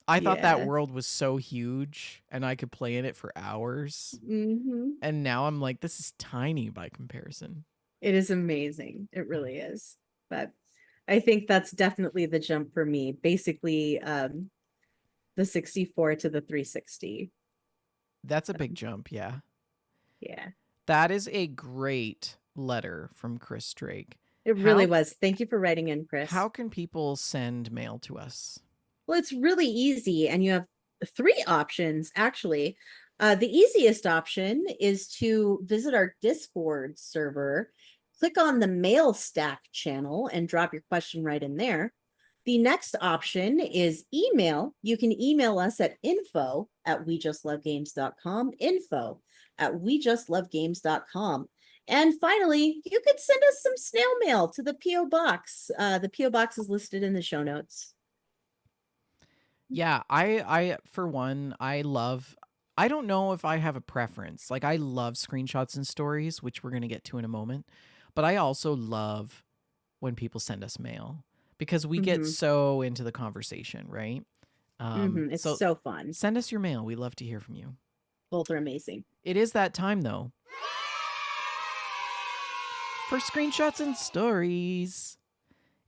I thought that Yeah. world was so huge and I could play in it for hours. Mm-hmm. And now I'm like, this is tiny by comparison. It is amazing. It really is. But I think that's definitely the jump for me. Basically, the 64 to the 360. That's a big jump, yeah. Yeah, That is a great letter from Chris Drake. it really How was. Thank you for writing in, how Chris. can people send mail to us? Well, it's really easy, and you have three options actually. The easiest option is to visit our Discord server, click on the mail stack channel, and drop your question right in there. The next option is email. You can email us at info at wejustlovegames.com, info at wejustlovegames.com. And finally, you could send us some snail mail to the P.O. Box. The P.O. Box is listed in the show notes. Yeah, I for one, I don't know if I have a preference. Like I love screenshots and stories, which we're going to get to in a moment, but I also love when people send us mail because we get Mm-hmm. so into the conversation, right? Mm-hmm. It's So so fun. send us your mail. We love to hear from you. Both are amazing. It is that time though for screenshots and stories.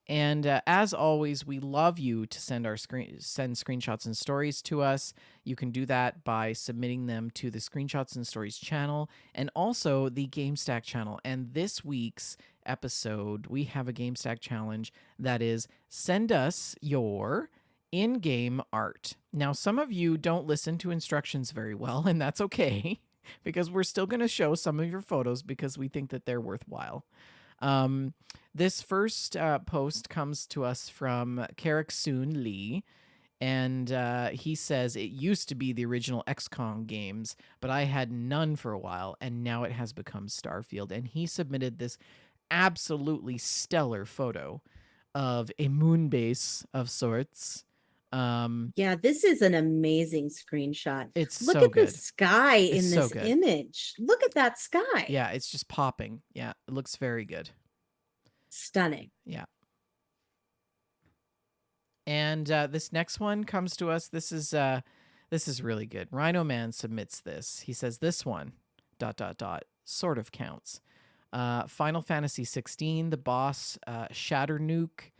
And as always, we love you to send screenshots and stories to us. You can do that by submitting them to the Screenshots and Stories channel and also the Gamestack channel. And this week's episode, we have a Gamestack challenge that is send us your in-game art. Now, some of you don't listen to instructions very well, and that's okay because we're still going to show some of your photos because we think that they're worthwhile. Um, this first post comes to us from Carrick Soon Lee, and he says it used to be the original XCOM games, but I had none for a while, and now it has become Starfield. And he submitted this absolutely stellar photo of a moon base of sorts. Yeah, this is an amazing screenshot. It's Look so at the good. sky It's in so this good. image. Look at that sky. Yeah, it's just popping. Yeah, it looks very good. Stunning. Yeah. And this next one comes to us. This is really good. Rhino Man submits this. He says this one dot dot dot sort of counts. Final Fantasy 16, the boss Shatternuke,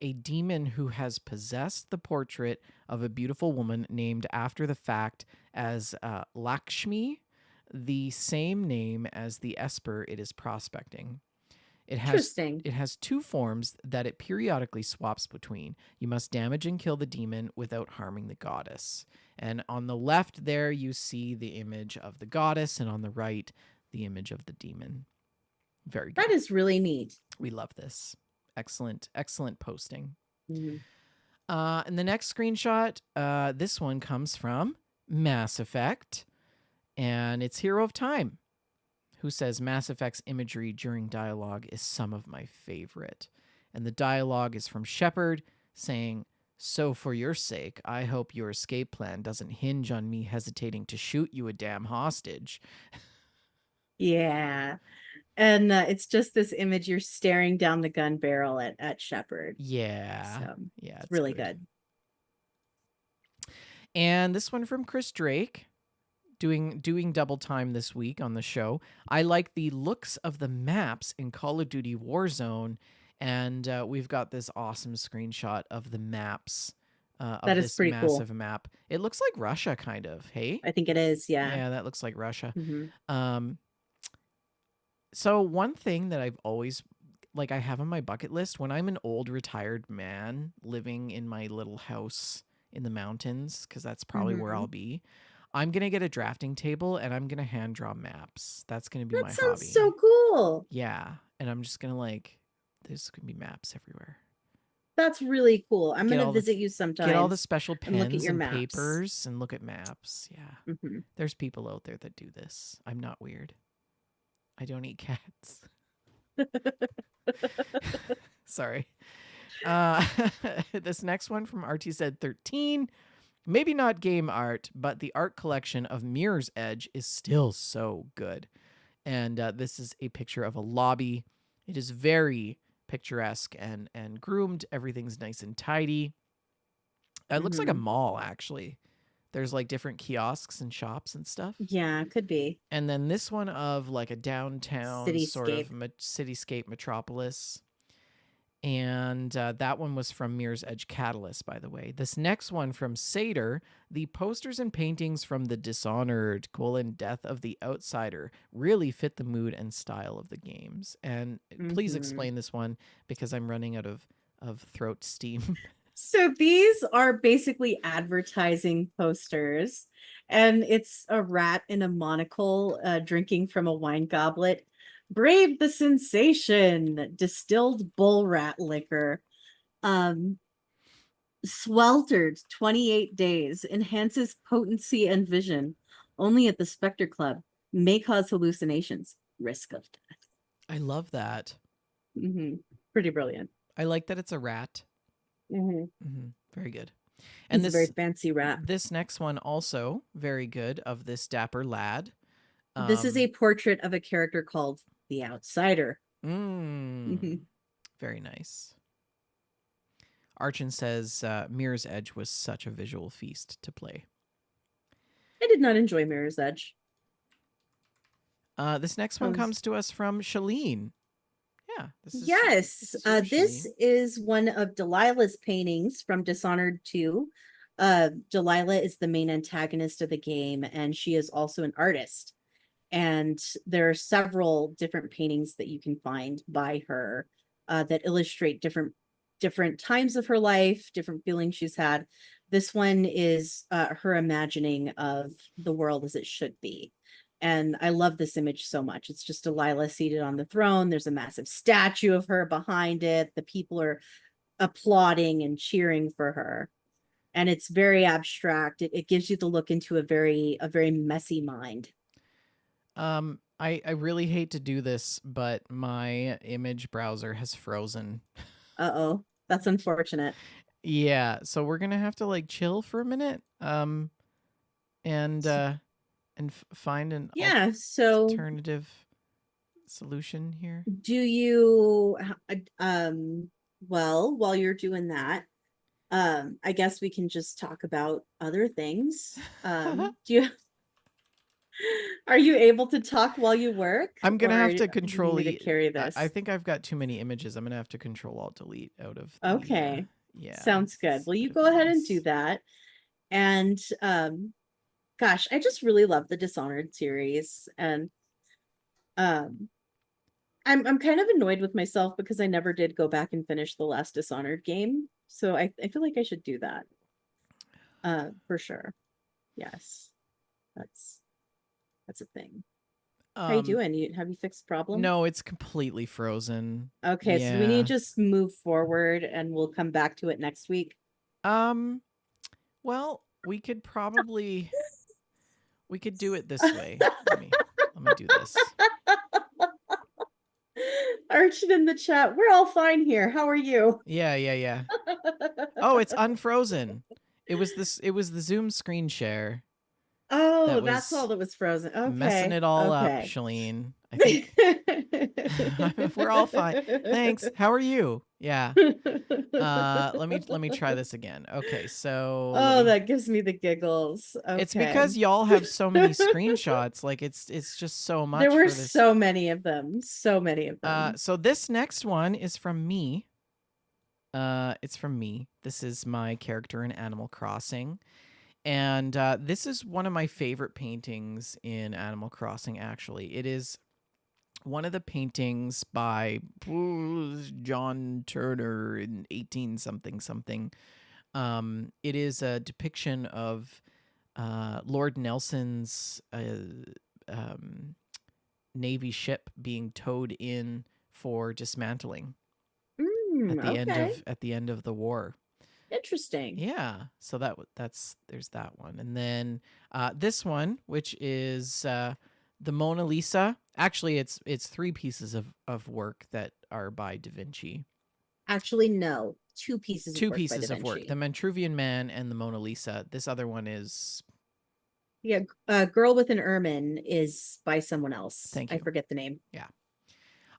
a demon who has possessed the portrait of a beautiful woman named after the fact as Lakshmi, the same name as the Esper it is prospecting. It has Interesting. it has two forms that it periodically swaps between. You must damage and kill the demon without harming the goddess. And on the left there you see the image of the goddess and on the right the image of the demon. Very That good. is really neat. We love this. Excellent, excellent posting. Mhm. And the next screenshot, this one comes from Mass Effect, and it's Hero of Time, who says Mass Effect's imagery during dialogue is some of my favorite. And the dialogue is from Shepard saying, "So for your sake, I hope your escape plan doesn't hinge on me hesitating to shoot you a damn hostage." Yeah. And it's just this image you're staring down the gun barrel at Shepard. Yeah. So Yeah, it's it's really good. good. And this one from Chris Drake, doing double time this week on the show. I like the looks of the maps in Call of Duty Warzone, and we've got this awesome screenshot of the maps of That is this pretty cool. massive map. It looks like Russia, kind of. Hey, I think it is. Yeah. yeah, that looks like Russia. Hmm. Um, so one thing that I've always like I have on my bucket list when I'm an old retired man living in my little house in the mountains, because that's probably where I'll Hmm. be. I'm gonna get a drafting table and I'm gonna hand draw maps. That's gonna be That my sounds so hobby. cool. Yeah. And I'm just gonna like there's gonna be maps everywhere. That's really cool. I'm Get gonna all the visit you get all the sometimes special and look at pens your and maps. papers and look at maps. Yeah. Hmm. There's people out there that do this. I'm not weird. I don't eat cats. Sorry. Uh, this next one from RT said 13. Maybe not game art, but the art collection of Mirror's Edge is still so good. And this is a picture of a lobby. It is very picturesque and groomed. Everything's nice and tidy. It looks like a Hmm. mall, actually. There's like different kiosks and shops and stuff. Yeah, could be. And then this one of like a downtown sort of Cityscape. cityscape metropolis. And that one was from Mirror's Edge Catalyst, by the way. This next one from Seder, the posters and paintings from the Dishonored: Death of the Outsider really fit the mood and style of the games. And please Hmm. explain this one because I'm running out of throat steam. So these are basically advertising posters, and it's a rat in a monocle drinking from a wine goblet. Brave the sensation, distilled bull rat liquor. Um, Sweltered 28 days, enhances potency and vision. Only at the Spectre Club. May cause hallucinations. Risk of death. I love that. Hmm. Pretty brilliant. I like that it's a rat. Hmm. Very good. And He's a very fancy rat. this next one also very good of this dapper lad. This is Um, a portrait of a character called the Outsider. mm, Hmm. very nice. Archon says Mirror's Edge was such a visual feast to play. I did not enjoy Mirror's Edge. This next one Um, comes to us from Shalene. Yeah, yes, this is yours, this Shalene. is one of Delilah's paintings from Dishonored 2. Delilah is the main antagonist of the game, and she is also an artist. And there are several different paintings that you can find by her that illustrate different times of her life, different feelings she's had. This one is her imagining of the world as it should be. And I love this image so much. It's just Delilah seated on the throne. There's a massive statue of her behind it. The people are applauding and cheering for her. And it's very abstract. It gives you the look into a very messy mind. I really hate to do this, but my image browser has frozen. Uh-oh. That's unfortunate. Yeah, so we're gonna have to like chill for a minute, and find an Yeah, so alternative solution here. do you well, while you're doing that, I guess we can just talk about other things. Do you are you able to talk while you work, I'm gonna or have do to you need control. me to carry I this? think I've got too many images. I'm gonna have to control alt delete out of the. Okay. Yeah, Sounds good. it's Well, a you bit of go a ahead and do mess. that. And gosh, I just really love the Dishonored series. And um I'm kind of annoyed with myself because I never did go back and finish the last Dishonored game. So I feel like I should do that. For sure. Yes. That's that's a thing. How you Um, doing? Have you fixed the problem? no, it's completely frozen. Okay, so we need Yeah. to just move forward and we'll come back to it next week. Um. Well, we could do it this way. Let me do this. Archie in the chat. We're all fine here. How are you? Yeah, yeah, yeah. Oh, it's unfrozen. It was the Zoom screen share Oh, that that's all was that was frozen. messing Okay. it all up, Okay. Shalene. I think we're all fine. Thanks. How are you? Yeah. Let me try this again. Okay, so let Oh, me that gives me the giggles. It's Okay. because y'all have so many screenshots. Like it's just so There much were for this. so many of them. So many of them. So this next one is from me. It's from me. This is my character in Animal Crossing. And this is one of my favorite paintings in Animal Crossing, actually. It is one of the paintings by John Turner in 18 something something. It is a depiction of Lord Nelson's um, Navy ship being towed in for dismantling. Okay. at the end of the war. Interesting. Yeah, so that's there's that one, and then this one, which is the Mona Lisa. Actually, it's three pieces of work that are by Da Vinci. Actually, no. Two pieces of Two work by Da pieces of work: the Vinci. Vitruvian Man and the Mona Lisa. This other one is, Yeah, Girl with an Ermine is by someone else. thank I you. forget the name. Yeah,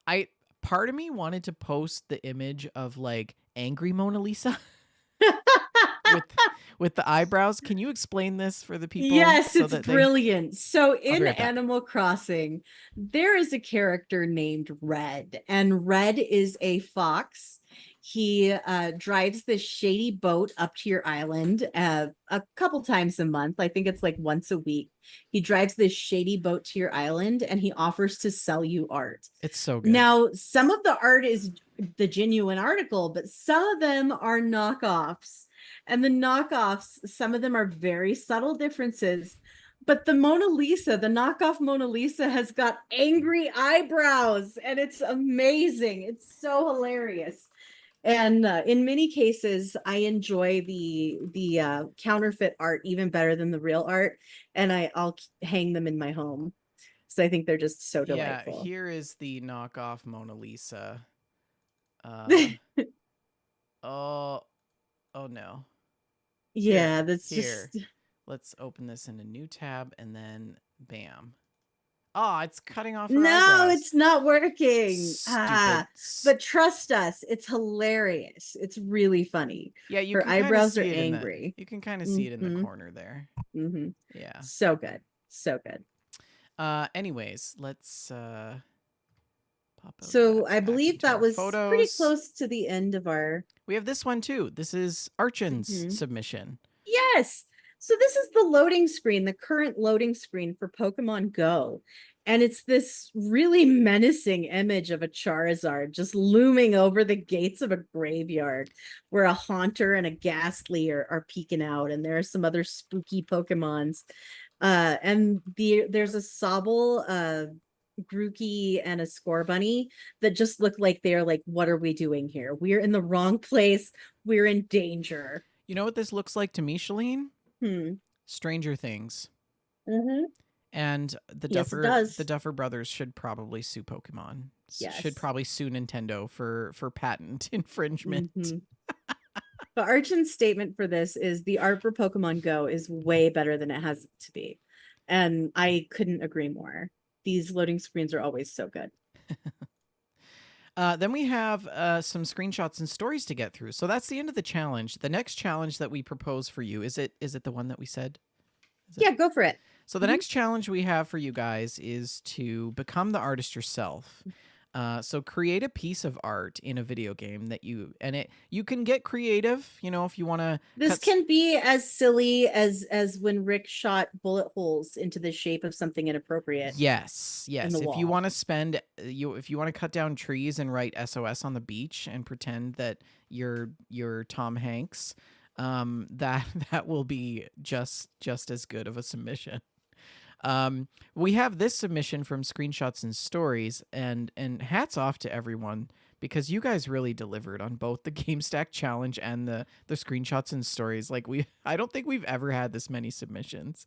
I part of me wanted to post the image of like angry Mona Lisa with with the eyebrows. Can you explain this for the people Yes, so it's that they? brilliant. So I'll be in right back. Animal Crossing, there is a character named Red, and Red is a fox. He drives this shady boat up to your island a couple times a month. I think it's like once a week. He drives this shady boat to your island and he offers to sell you art. It's so good. Now, some of the art is the genuine article, but some of them are knockoffs. And the knockoffs, some of them are very subtle differences. But the Mona Lisa, the knockoff Mona Lisa, has got angry eyebrows, and it's amazing. It's so hilarious. And in many cases, I enjoy the counterfeit art even better than the real art, and I'll hang them in my home. So I think they're just so Yeah, delightful. here is the knockoff Mona Lisa. Uh oh, oh no. Yeah, Here, that's here. just Let's open this in a new tab and then bam. Oh, it's cutting off her no, eyebrows. it's not working. Stupid. But trust us, it's hilarious. It's really funny. Yeah, you Her can kind of eyebrows are see it in the angry. you can kind of see it in the Mm-hmm. corner there. Mm-hmm. Yeah. So good. So good. Anyways, let's pop out of So that I back believe into that our was pretty photos. close to the end of our. We have this one too. This is Archin's Mhm. submission. Yes. So this is the loading screen, the current loading screen for Pokemon Go. And it's this really menacing image of a Charizard just looming over the gates of a graveyard where a Haunter and a Ghastly are peeking out. And there are some other spooky Pokemons. And there's a Sobble, Grookey, and a Scorbunny that just look like they're like, what are we doing here? We're in the wrong place. We're in danger. You know what this looks like to me, Shalene? Hmm. Stranger Things. Mm-hmm. And Yes, it The does. Duffer Brothers should probably sue Pokemon. Should Yes. probably sue Nintendo for patent infringement. Mm-hmm. The Archon's statement for this is the art for Pokemon Go is way better than it has to be. And I couldn't agree more. These loading screens are always so good. Then we have some screenshots and stories to get through. So that's the end of the challenge. The next challenge that we propose for you is it the one that we said? Is it? Yeah, go for it. So the Mhm. next challenge we have for you guys is to become the artist yourself. So create a piece of art in a video game that you can get creative. You know, if you want to This can be as silly as when Rick shot bullet holes into the shape of something inappropriate Yes, in the yes. If you wall. want to spend if you want to cut down trees and write SOS on the beach and pretend that you're Tom Hanks, that that will be just as good of a submission. We have this submission from Screenshots and Stories, and hats off to everyone because you guys really delivered on both the Gamestack challenge and the Screenshots and Stories. Like I don't think we've ever had this many submissions.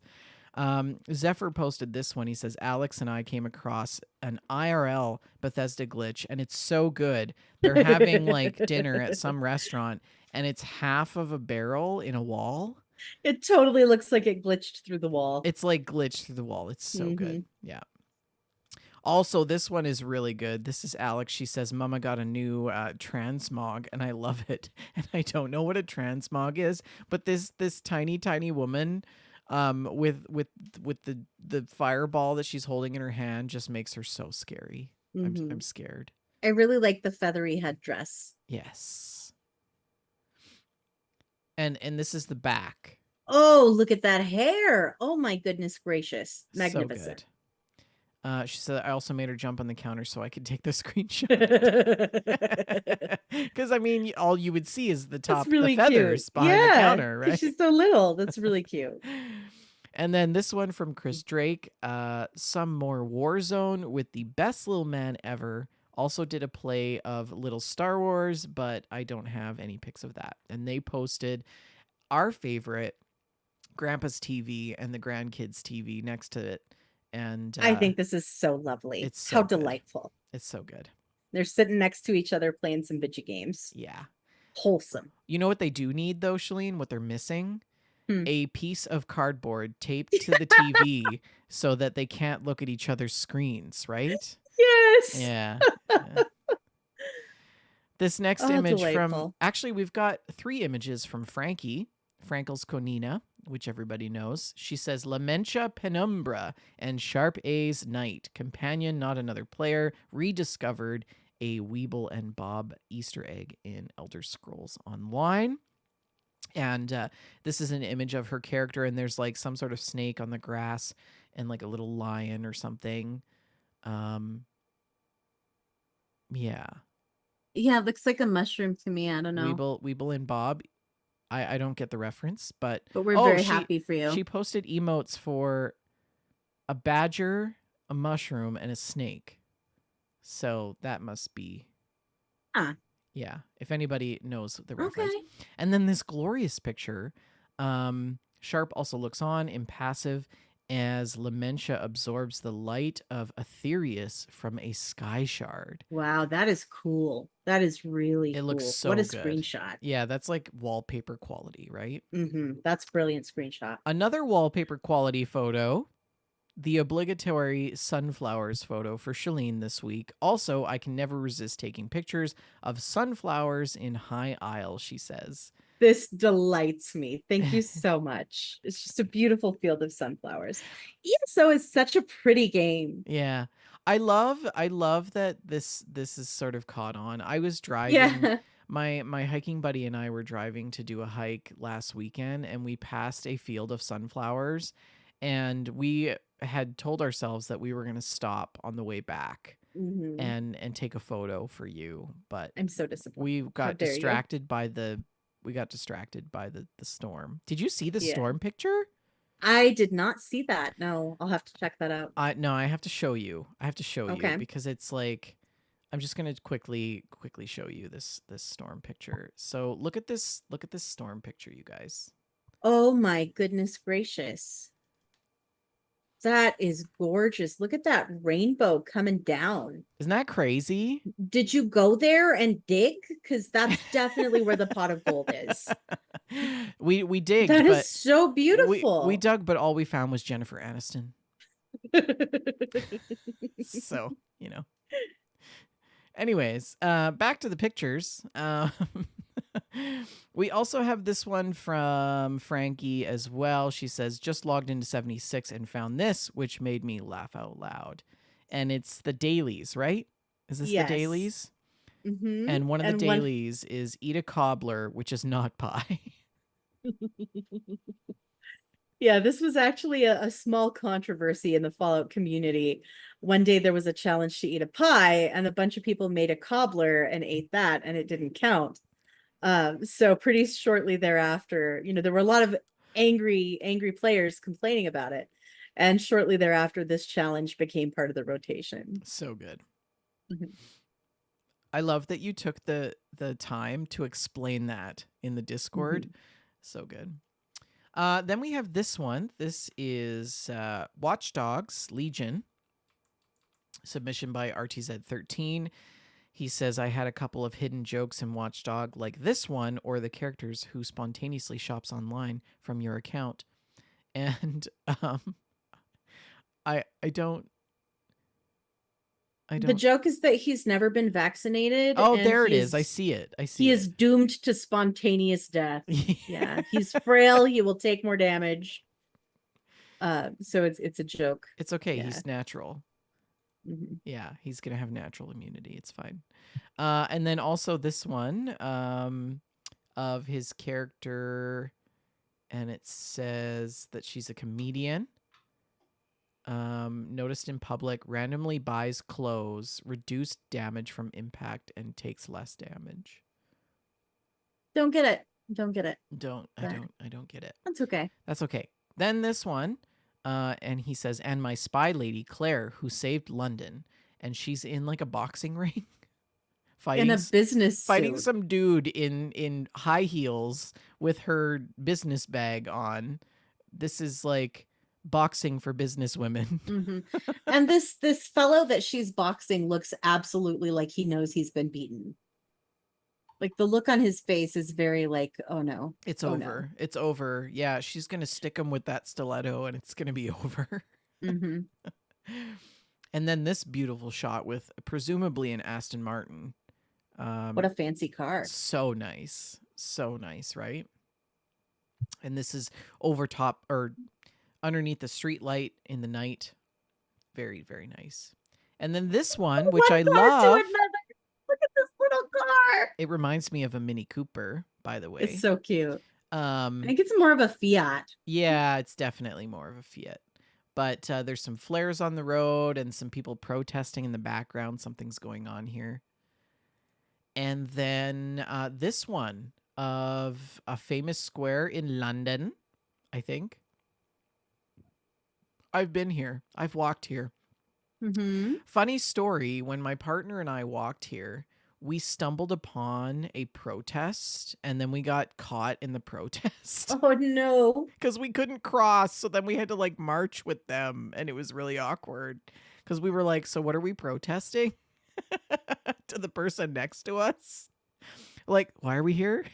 Zephyr posted this one. He says, Alex and I came across an IRL Bethesda glitch, and it's so good. They're having like dinner at some restaurant, and it's half of a barrel in a wall. It totally looks like it glitched through the wall. It's like glitched through the wall. It's so Mm-hmm. good. Yeah. Also, this one is really good. This is Alex. She says, Mama got a new transmog, and I love it. And I don't know what a transmog is, but this tiny, tiny woman with the fireball that she's holding in her hand just makes her so scary. Mm-hmm. I'm scared. I really like the feathery headdress. Yes. And this is the back. Oh, look at that hair. Oh my goodness gracious. So Magnificent. good. She said I also made her jump on the counter so I could take the screenshot. Because I mean, all you would see is That's the really cute. feathers behind the Yeah, counter, because right? she's so little. That's really cute. And then this one from Chris Drake, some more Warzone with the best little man ever. also did a play of Little Star Wars, but I don't have any pics of that. And they posted our favorite, Grandpa's TV and the grandkids' TV next to it. And I think this is so lovely. it's How so good. delightful. It's so good. They're sitting next to each other playing some video games. Yeah. Wholesome. You know what they do need though, Shalene? What they're missing? Hmm. A piece of cardboard taped to the TV so that they can't look at each other's screens, right? Yes. Yeah. Yeah. This next Oh, image from, delightful. actually, we've got 3 images from Frankie, Frankel's Konina, which everybody knows. She says, Lamentia Penumbra and Sharp A's Knight, companion, not another player, rediscovered, a Weeble and Bob Easter egg in Elder Scrolls Online. And this is an image of her character, and there's like some sort of snake on the grass and like a little lion or something. Yeah. Yeah, it looks like a mushroom to me. I don't know. Weeble and Bob. I don't get the reference, but But we're very happy for you. she posted emotes for a badger, a mushroom, and a snake. So that must be. Huh. Yeah, if anybody knows the reference. Okay. And then this glorious picture, Sharp also looks on, impassive, as Lamentia absorbs the light of Aetherius from a sky shard. Wow, that is cool. That is really It cool. looks so What a good. screenshot. Yeah, that's like wallpaper quality, right? That's brilliant screenshot. Another wallpaper quality photo, the obligatory sunflowers photo for Shalene this week. Also, I can never resist taking pictures of sunflowers in High Isle, she says. This delights me. Thank you so much. It's just a beautiful field of sunflowers. ESO is such a pretty game. Yeah. I love that this is sort of caught on. I was driving Yeah. my hiking buddy and I were driving to do a hike last weekend, and we passed a field of sunflowers, and we had told ourselves that we were going to stop on the way back and take a photo for you, but I'm so disappointed. we How got dare you. distracted by the storm. Did you see the Yeah. storm picture? I did not see that. No, I'll have to check that out. No, I have to show you. Okay. You because it's like, I'm just gonna quickly show you this storm picture. So look at this storm picture, you guys. Oh my goodness gracious. That is gorgeous. Look at that rainbow coming down. Isn't that crazy? Did you go there and dig? Because that's definitely where the pot of gold is. We digged, That but is so beautiful. we dug, but all we found was Jennifer Aniston. So, you know. Anyways, back to the pictures. We also have this one from Frankie as well. She says, just logged into 76 and found this, which made me laugh out loud. And it's the dailies, right? Is this Yes. the dailies? Mm-hmm. And one of the dailies is eat a cobbler, which is not pie. Yeah, this was actually a small controversy in the Fallout community. One day there was a challenge to eat a pie, and a bunch of people made a cobbler and ate that, and it didn't count. So pretty shortly thereafter, there were a lot of angry players complaining about it. And shortly thereafter, this challenge became part of the rotation. So good. Mhm. I love that you took the time to explain that in the Discord. So good. Then we have this one. This is Watch Dogs Legion. Submission by RTZ13. He says, I had a couple of hidden jokes in Watchdog, like this one, or the characters who spontaneously shops online from your account. And I don't. The joke is that he's never been vaccinated. Oh, and there it is. I see it. He is doomed to spontaneous death. Yeah, he's frail. He will take more damage. So it's a joke. It's okay. Yeah. He's natural. Mhm. Yeah, he's gonna have natural immunity. It's fine. And then also this one of his character, and it says that she's a comedian. Noticed in public, randomly buys clothes, reduced damage from impact, and takes less damage. Don't get it. Don't get it. I don't get it. That's okay. That's okay. Then this one, and he says, and my spy lady, Claire, who saved London. and she's in like a boxing ring In a business fighting suit. some dude in high heels with her business bag on. This is like boxing for business women. Mm-hmm. And this fellow that she's boxing looks absolutely like he knows he's been beaten. Like the look on his face is very like, oh no. It's Oh no. over. It's over. Yeah, she's going to stick him with that stiletto and it's going to be over. Mm-hmm. And then this beautiful shot with presumably an Aston Martin. What a fancy car. So nice. So nice, right? And this is over top or underneath the street light in the night. Very, very nice. And then this one, which I love. Look at this little car. It reminds me of a Mini Cooper, by the way. It's so cute. I think it's more of a Fiat. Yeah, it's definitely more of a Fiat. But there's some flares on the road and some people protesting in the background. Something's going on here. And then this one of a famous square in London, I think. I've been here. I've walked here. Mm-hmm. Funny story, when my partner and I walked here, we stumbled upon a protest and then we got caught in the protest. Oh no. Because we couldn't cross. So then we had to like march with them and it was really awkward. Because we were like, so what are we protesting? To the person next to us. Like, why are we here?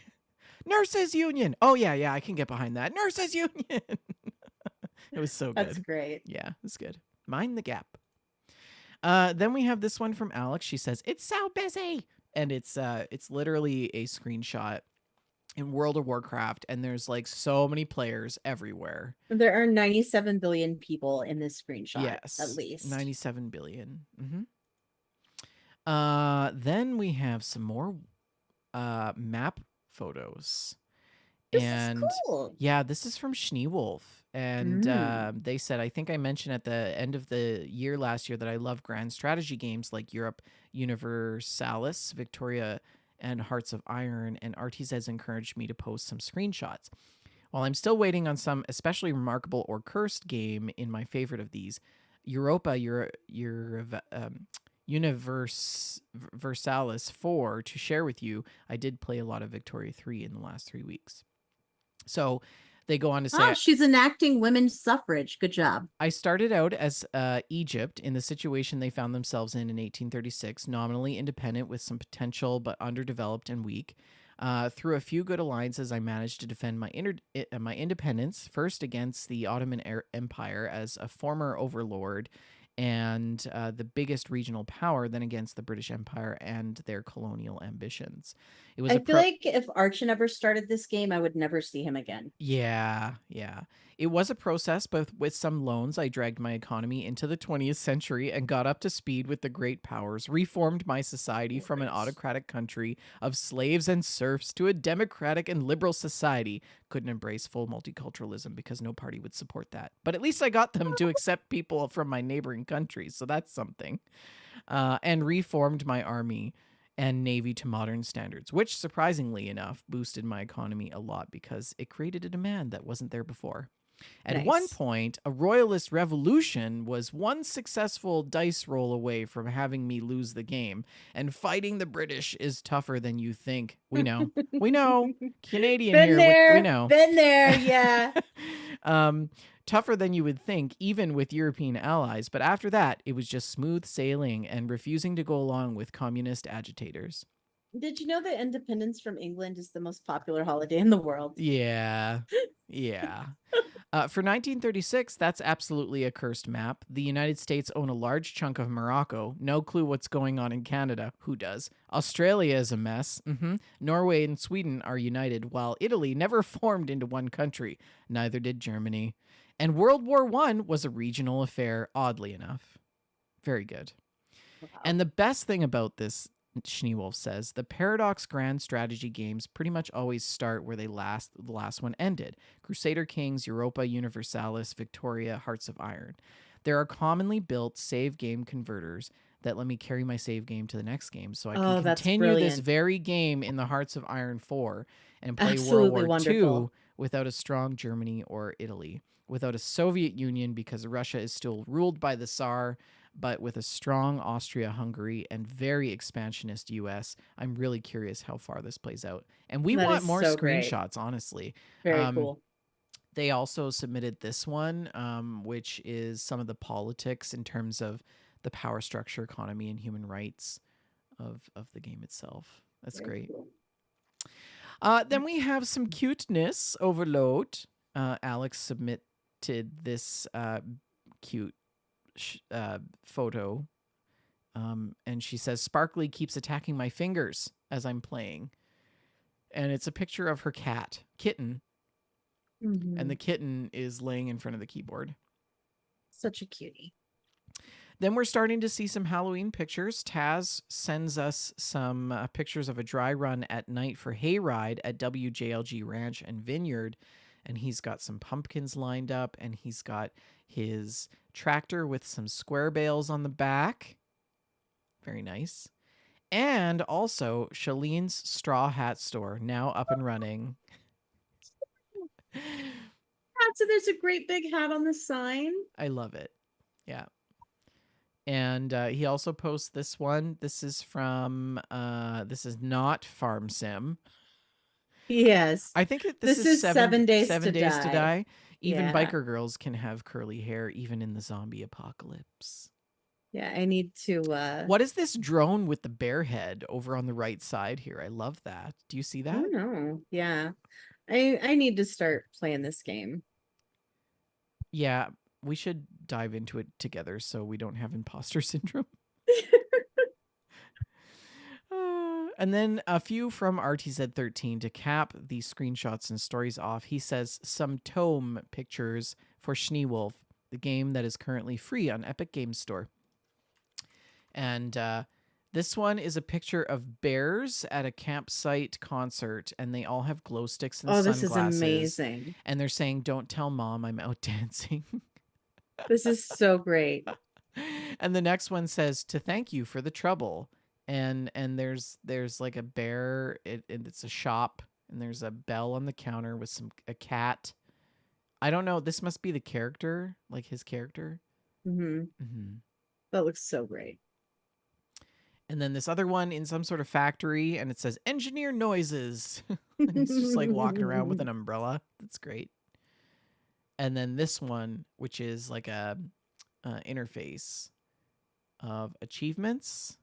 Nurses Union. Oh yeah, I can get behind that. Nurses Union. It was so good. That's great. Yeah, it was good. Mind the gap. Then we have this one from Alex. She says, "It's so busy." And it's literally a screenshot in World of Warcraft, and there's like so many players everywhere. There are 97 billion people in this screenshot. Yes, at least 97 billion. Mm-hmm. Then we have some more map photos. This and is cool. Yeah, this is from Schneewolf. And they said, I think I mentioned at the end of the year last year that I love grand strategy games like Europe Universalis, Victoria, and Hearts of Iron, and Artis has encouraged me to post some screenshots. While I'm still waiting on some especially remarkable or cursed game in my favorite of these, Europa Universalis 4 to share with you, I did play a lot of Victoria 3 in the last 3 weeks. So they go on to say, she's enacting women's suffrage. Good job. I started out as Egypt in the situation they found themselves in 1836, nominally independent with some potential but underdeveloped and weak. Through a few good alliances, I managed to defend my independence, first against the Ottoman Empire as a former overlord and the biggest regional power, then against the British Empire and their colonial ambitions. It was I feel like if Archon ever started this game, I would never see him again. Yeah. It was a process, but with some loans, I dragged my economy into the 20th century and got up to speed with the great powers, reformed my society from an autocratic country of slaves and serfs to a democratic and liberal society. Couldn't embrace full multiculturalism because no party would support that. But at least I got them to accept people from my neighboring countries, so that's something. And reformed my army and navy to modern standards, which surprisingly enough boosted my economy a lot because it created a demand that wasn't there before. At one point, a royalist revolution was one successful dice roll away from having me lose the game, and fighting the British is tougher than you think. We know. We know. Canadian been here. There, we know. Been there, yeah. Tougher than you would think, even with European allies. But after that, it was just smooth sailing and refusing to go along with communist agitators. Did you know that independence from England is the most popular holiday in the world? Yeah. For 1936, that's absolutely a cursed map. The United States own a large chunk of Morocco. No clue what's going on in Canada. Who does? Australia is a mess. Norway and Sweden are united, while Italy never formed into one country. Neither did Germany. And World War I was a regional affair, oddly enough. Very good. Wow. And the best thing about this, Schneewolf says, the Paradox Grand Strategy games pretty much always start where the last one ended. Crusader Kings, Europa Universalis, Victoria, Hearts of Iron. There are commonly built save game converters that let me carry my save game to the next game so I can continue this very game in the Hearts of Iron 4 and play World War II without a strong Germany or Italy, without a Soviet Union because Russia is still ruled by the Tsar, but with a strong Austria-Hungary and very expansionist US. I'm really curious how far this plays out. And we That want is more so great. screenshots, honestly. Very cool. They also submitted this one, which is some of the politics in terms of the power structure, economy, and human rights of the game itself. That's Very great. cool. Then we have some cuteness overload. Alex submitted this cute photo. And she says, Sparkly keeps attacking my fingers as I'm playing. And it's a picture of her kitten. And the kitten is laying in front of the keyboard. Such a cutie. Then we're starting to see some Halloween pictures. Taz sends us some pictures of a dry run at night for Hayride at WJLG Ranch and Vineyard. And he's got some pumpkins lined up, and he's got his tractor with some square bales on the back. Very nice. And also Shalene's Straw Hat Store, now up and running. So there's a great big hat on the sign. I love it. Yeah. And he also posts this one. This is from, this is not Farm Sim. Yes. I think This is 7 days to die. die. Even Yeah. biker girls can have curly hair, even in the zombie apocalypse. Yeah, I need to What is this drone with the bear head over on the right side here? I love that. Do you see that? Oh no. Yeah. I need to start playing this game. Yeah, we should dive into it together so we don't have imposter syndrome. And then a few from RTZ13 to cap the screenshots and stories off. He says some tome pictures for Schneewolf, the game that is currently free on Epic Games Store. And this one is a picture of bears at a campsite concert, and they all have glow sticks and sunglasses. This is amazing. And they're saying, "Don't tell mom I'm out dancing." This is so great. And the next one says, "To thank you for the trouble." And there's like a bear. It's a shop, and there's a bell on the counter with a cat. I don't know. This must be the character, like his character. That looks so great. And then this other one in some sort of factory, and it says engineer noises. He's just like walking around with an umbrella. That's great. And then this one, which is like a interface of achievements.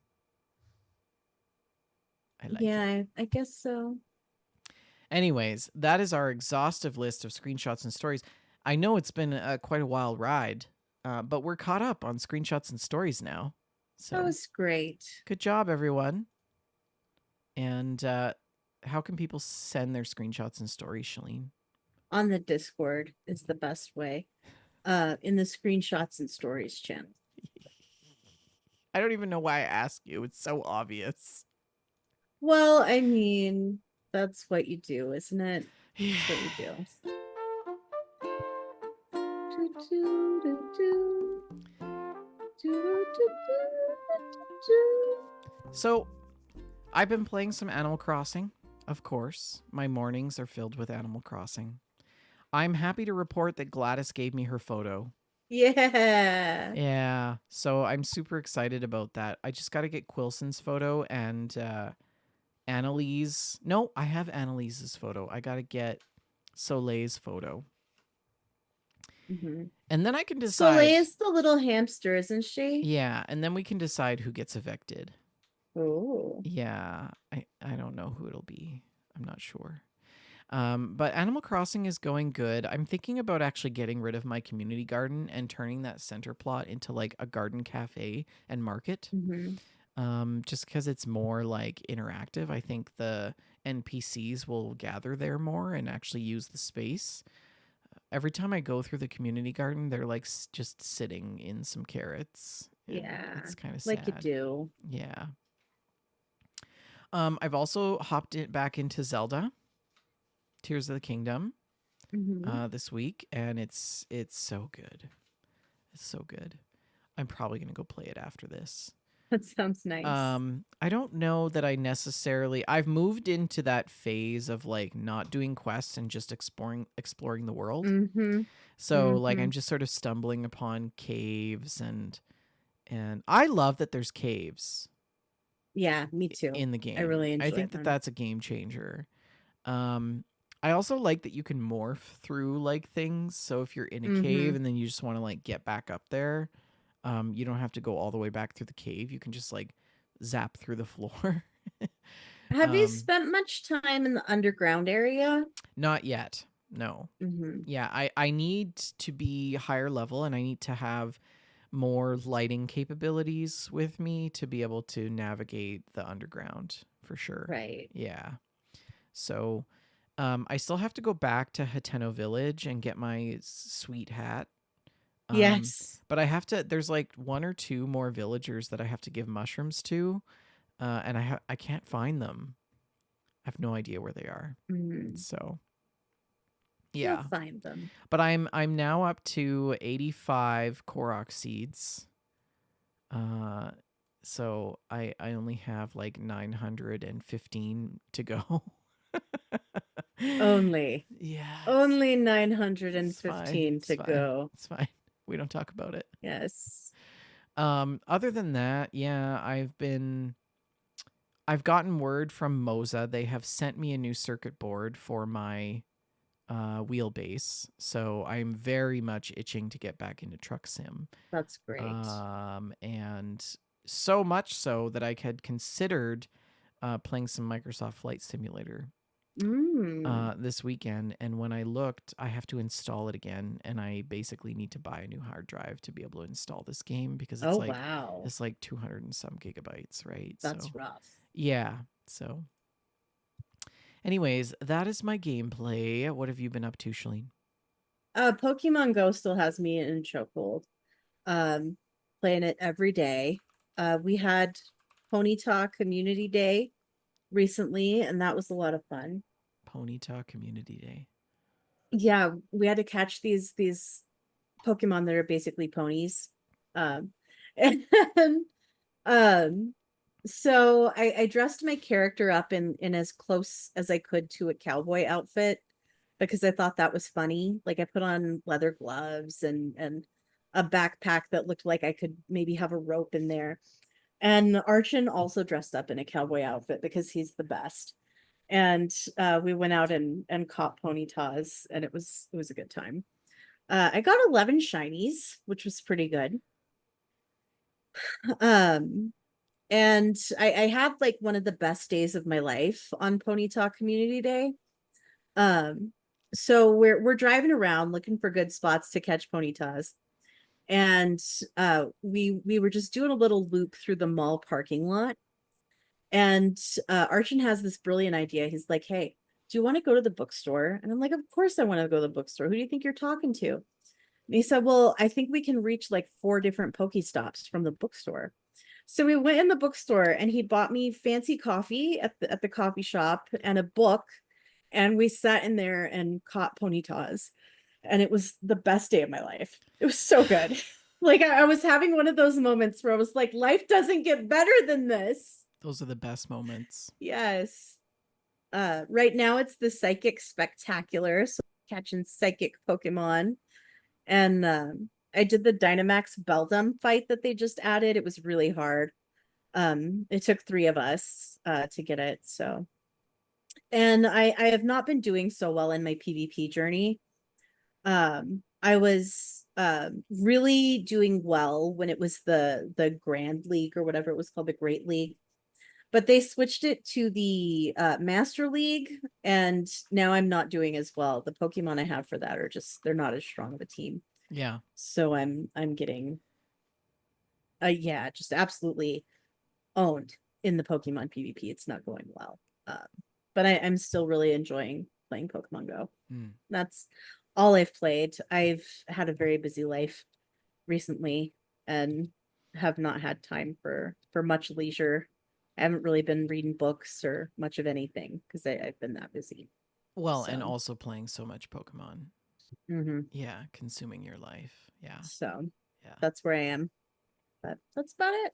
I like it. I guess so. Anyways, that is our exhaustive list of screenshots and stories. I know it's been quite a wild ride, but we're caught up on screenshots and stories now. So that was great. Good job, everyone. And how can people send their screenshots and stories, Shalene? On the Discord is the best way. In the screenshots and stories channel. I don't even know why I ask you. It's so obvious. Well, I mean, that's what you do, isn't it? That's what you do. So, I've been playing some Animal Crossing, of course. My mornings are filled with Animal Crossing. I'm happy to report that Gladys gave me her photo. Yeah. Yeah. So I'm super excited about that. I just got to get Quilson's photo and Annalise. No, I have Annalise's photo. I got to get Soleil's photo. And then I can decide. Soleil is the little hamster, isn't she? Yeah. And then we can decide who gets evicted. Oh. Yeah. I don't know who it'll be. I'm not sure. But Animal Crossing is going good. I'm thinking about actually getting rid of my community garden and turning that center plot into like a garden cafe and market. Just because it's more like interactive. I think the NPCs will gather there more and actually use the space. Every time I go through the community garden, they're like just sitting in some carrots. Yeah. It's kind of sad. Like you do. Yeah. I've also hopped back into Zelda Tears of the Kingdom this week, and it's so good. It's so good. I'm probably going to go play it after this. That sounds nice. I don't know that I've moved into that phase of like not doing quests and just exploring the world. So like I'm just sort of stumbling upon caves and And I love that there's caves Yeah, me too. in the I game. really I enjoy think that them. that's a game changer. Um, I also like that you can morph through like things. So if you're in a cave Mm-hmm. and then you just want to like get back up there, you don't have to go all the way back through the cave. You can just like zap through the floor. Have you um, spent much time in the underground area? Not yet. No. Mm-hmm. Yeah, I need to be higher level and I need to have more lighting capabilities with me to be able to navigate the underground for sure. Right. Yeah. So I still have to go back to Hateno Village and get my sweet hat. Um, Yes. but I have to. There's like one or two more villagers that I have to give mushrooms to, and I can't find them. I have no idea where they are. Mm. So You'll yeah, find them. but I'm now up to 85 Korok seeds. Uh, so I only have like 915 to go. Only. Yeah, Only it's fine. 915 It's to fine. go. It's fine. We don't talk about it. Yes. Other than that, yeah, I've gotten word from Moza. They have sent me a new circuit board for my wheelbase, so I'm very much itching to get back into Truck Sim. That's great. And so much so that I had considered playing some Microsoft Flight Simulator Mm. this weekend. And when I looked, I have to install it again, and I basically need to buy a new hard drive to be able to install this game because Oh, wow. it's like 200 and some gigabytes, right? That's So rough. yeah. So, anyways, that is my gameplay. What have you been up to, Shalene? Pokemon Go still has me in chokehold. Um, Playing it every day. We had Ponyta Community Day recently, and that was a lot of fun. Ponyta Community Day. Yeah, we had to catch these Pokemon that are basically ponies. Um, and um, so I dressed my character up in as close as I could to a cowboy outfit because I thought that was funny. Like I put on leather gloves and a backpack that looked like I could maybe have a rope in there. And Archon also dressed up in a cowboy outfit because he's the best. And we went out and caught ponytas, and it was a good time. I got 11 shinies, which was pretty good. Um, and I had like one of the best days of my life on Ponyta Community Day. Um, so we're driving around looking for good spots to catch ponytas, and we were just doing a little loop through the mall parking lot, and Archon has this brilliant idea. He's like, "Hey, do you want to go to the bookstore?" And I'm like, "Of course I want to go to the bookstore. Who do you think you're talking to?" And he said, "Well, I think we can reach like 4 different Pokestops from the bookstore." So we went in the bookstore and he bought me fancy coffee at the coffee shop and a book. And we sat in there and caught ponytas. And it was the best day of my life. It was so good. Like I was having one of those moments where I was like, life doesn't get better than this. Those are the best moments. Yes. Right now it's the psychic spectacular. So catching psychic Pokemon. And I did the Dynamax Beldum fight that they just added. It was really hard. It took 3 of us to get it. So, and I have not been doing so well in my PvP journey. I was really doing well when it was the Grand League or whatever it was called, the Great League. But they switched it to the Master League, and now I'm not doing as well. The Pokemon I have for that are just they're not as strong of a team. Yeah. So I'm getting yeah, just absolutely owned in the Pokemon PvP. It's not going well. But I'm still really enjoying playing Pokemon Go. Mm. That's all I've played. I've had a very busy life recently and have not had time for much leisure. I haven't really been reading books or much of anything because I've been that busy. Well, and So, also playing so much Pokemon. mhm. Yeah, consuming your life. Yeah. So Yeah. that's where I am. But that's about it.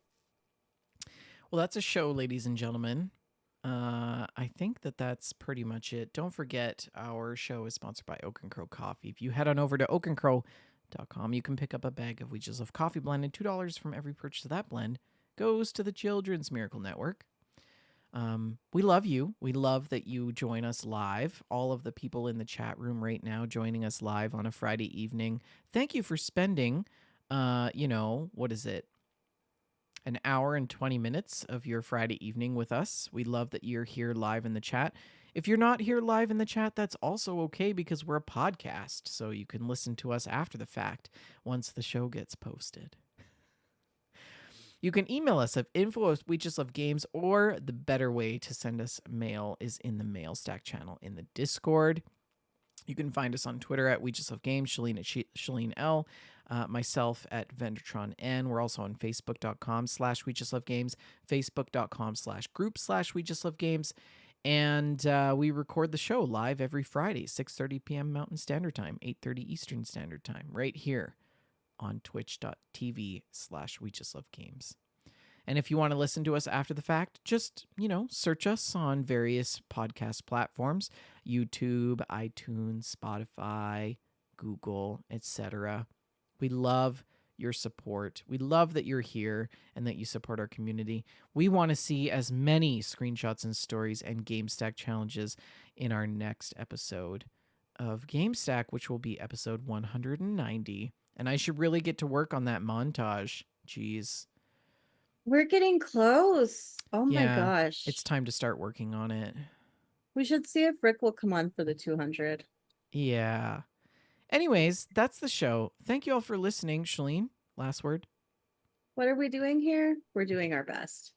Well, that's a show, ladies and gentlemen. I think that that's pretty much it. Don't forget, our show is sponsored by Oak and Crow Coffee. If you head on over to oakandcrow.com You can pick up a bag of We Just Love Coffee blend, and $2 from every purchase of that blend goes to the Children's Miracle Network. We love you. We love that you join us live. All of the people in the chat room right now joining us live on a Friday evening. Thank you for spending, what is it? An hour and 20 minutes of your Friday evening with us. We love that you're here live in the chat. If you're not here live in the chat, that's also okay because we're a podcast, so you can listen to us after the fact once the show gets posted. You can email us at info@WeJustLoveGames, or the better way to send us mail is in the Mailstack channel in the Discord. You can find us on Twitter at We Just Love Games, Shalene at Shalene L, myself at Vendertron N. We're also on Facebook.com/We Just Love Games, Facebook.com/group/We Just Love Games. And we record the show live every Friday, 6:30 p.m. Mountain Standard Time, 8:30 Eastern Standard Time, right here on twitch.tv/We Just Love Games. And if you want to listen to us after the fact, just, search us on various podcast platforms, YouTube, iTunes, Spotify, Google, etc. We love your support. We love that you're here and that you support our community. We want to see as many screenshots and stories and Gamestack challenges in our next episode of Gamestack, which will be episode 190. And I should really get to work on that montage. Jeez. We're getting close. Oh my Yeah, gosh. it's time to start working on it. We should see if Rick will come on for the 200. Yeah. Anyways, that's the show. Thank you all for listening. Shalene, last word. What are we doing here? We're doing our best.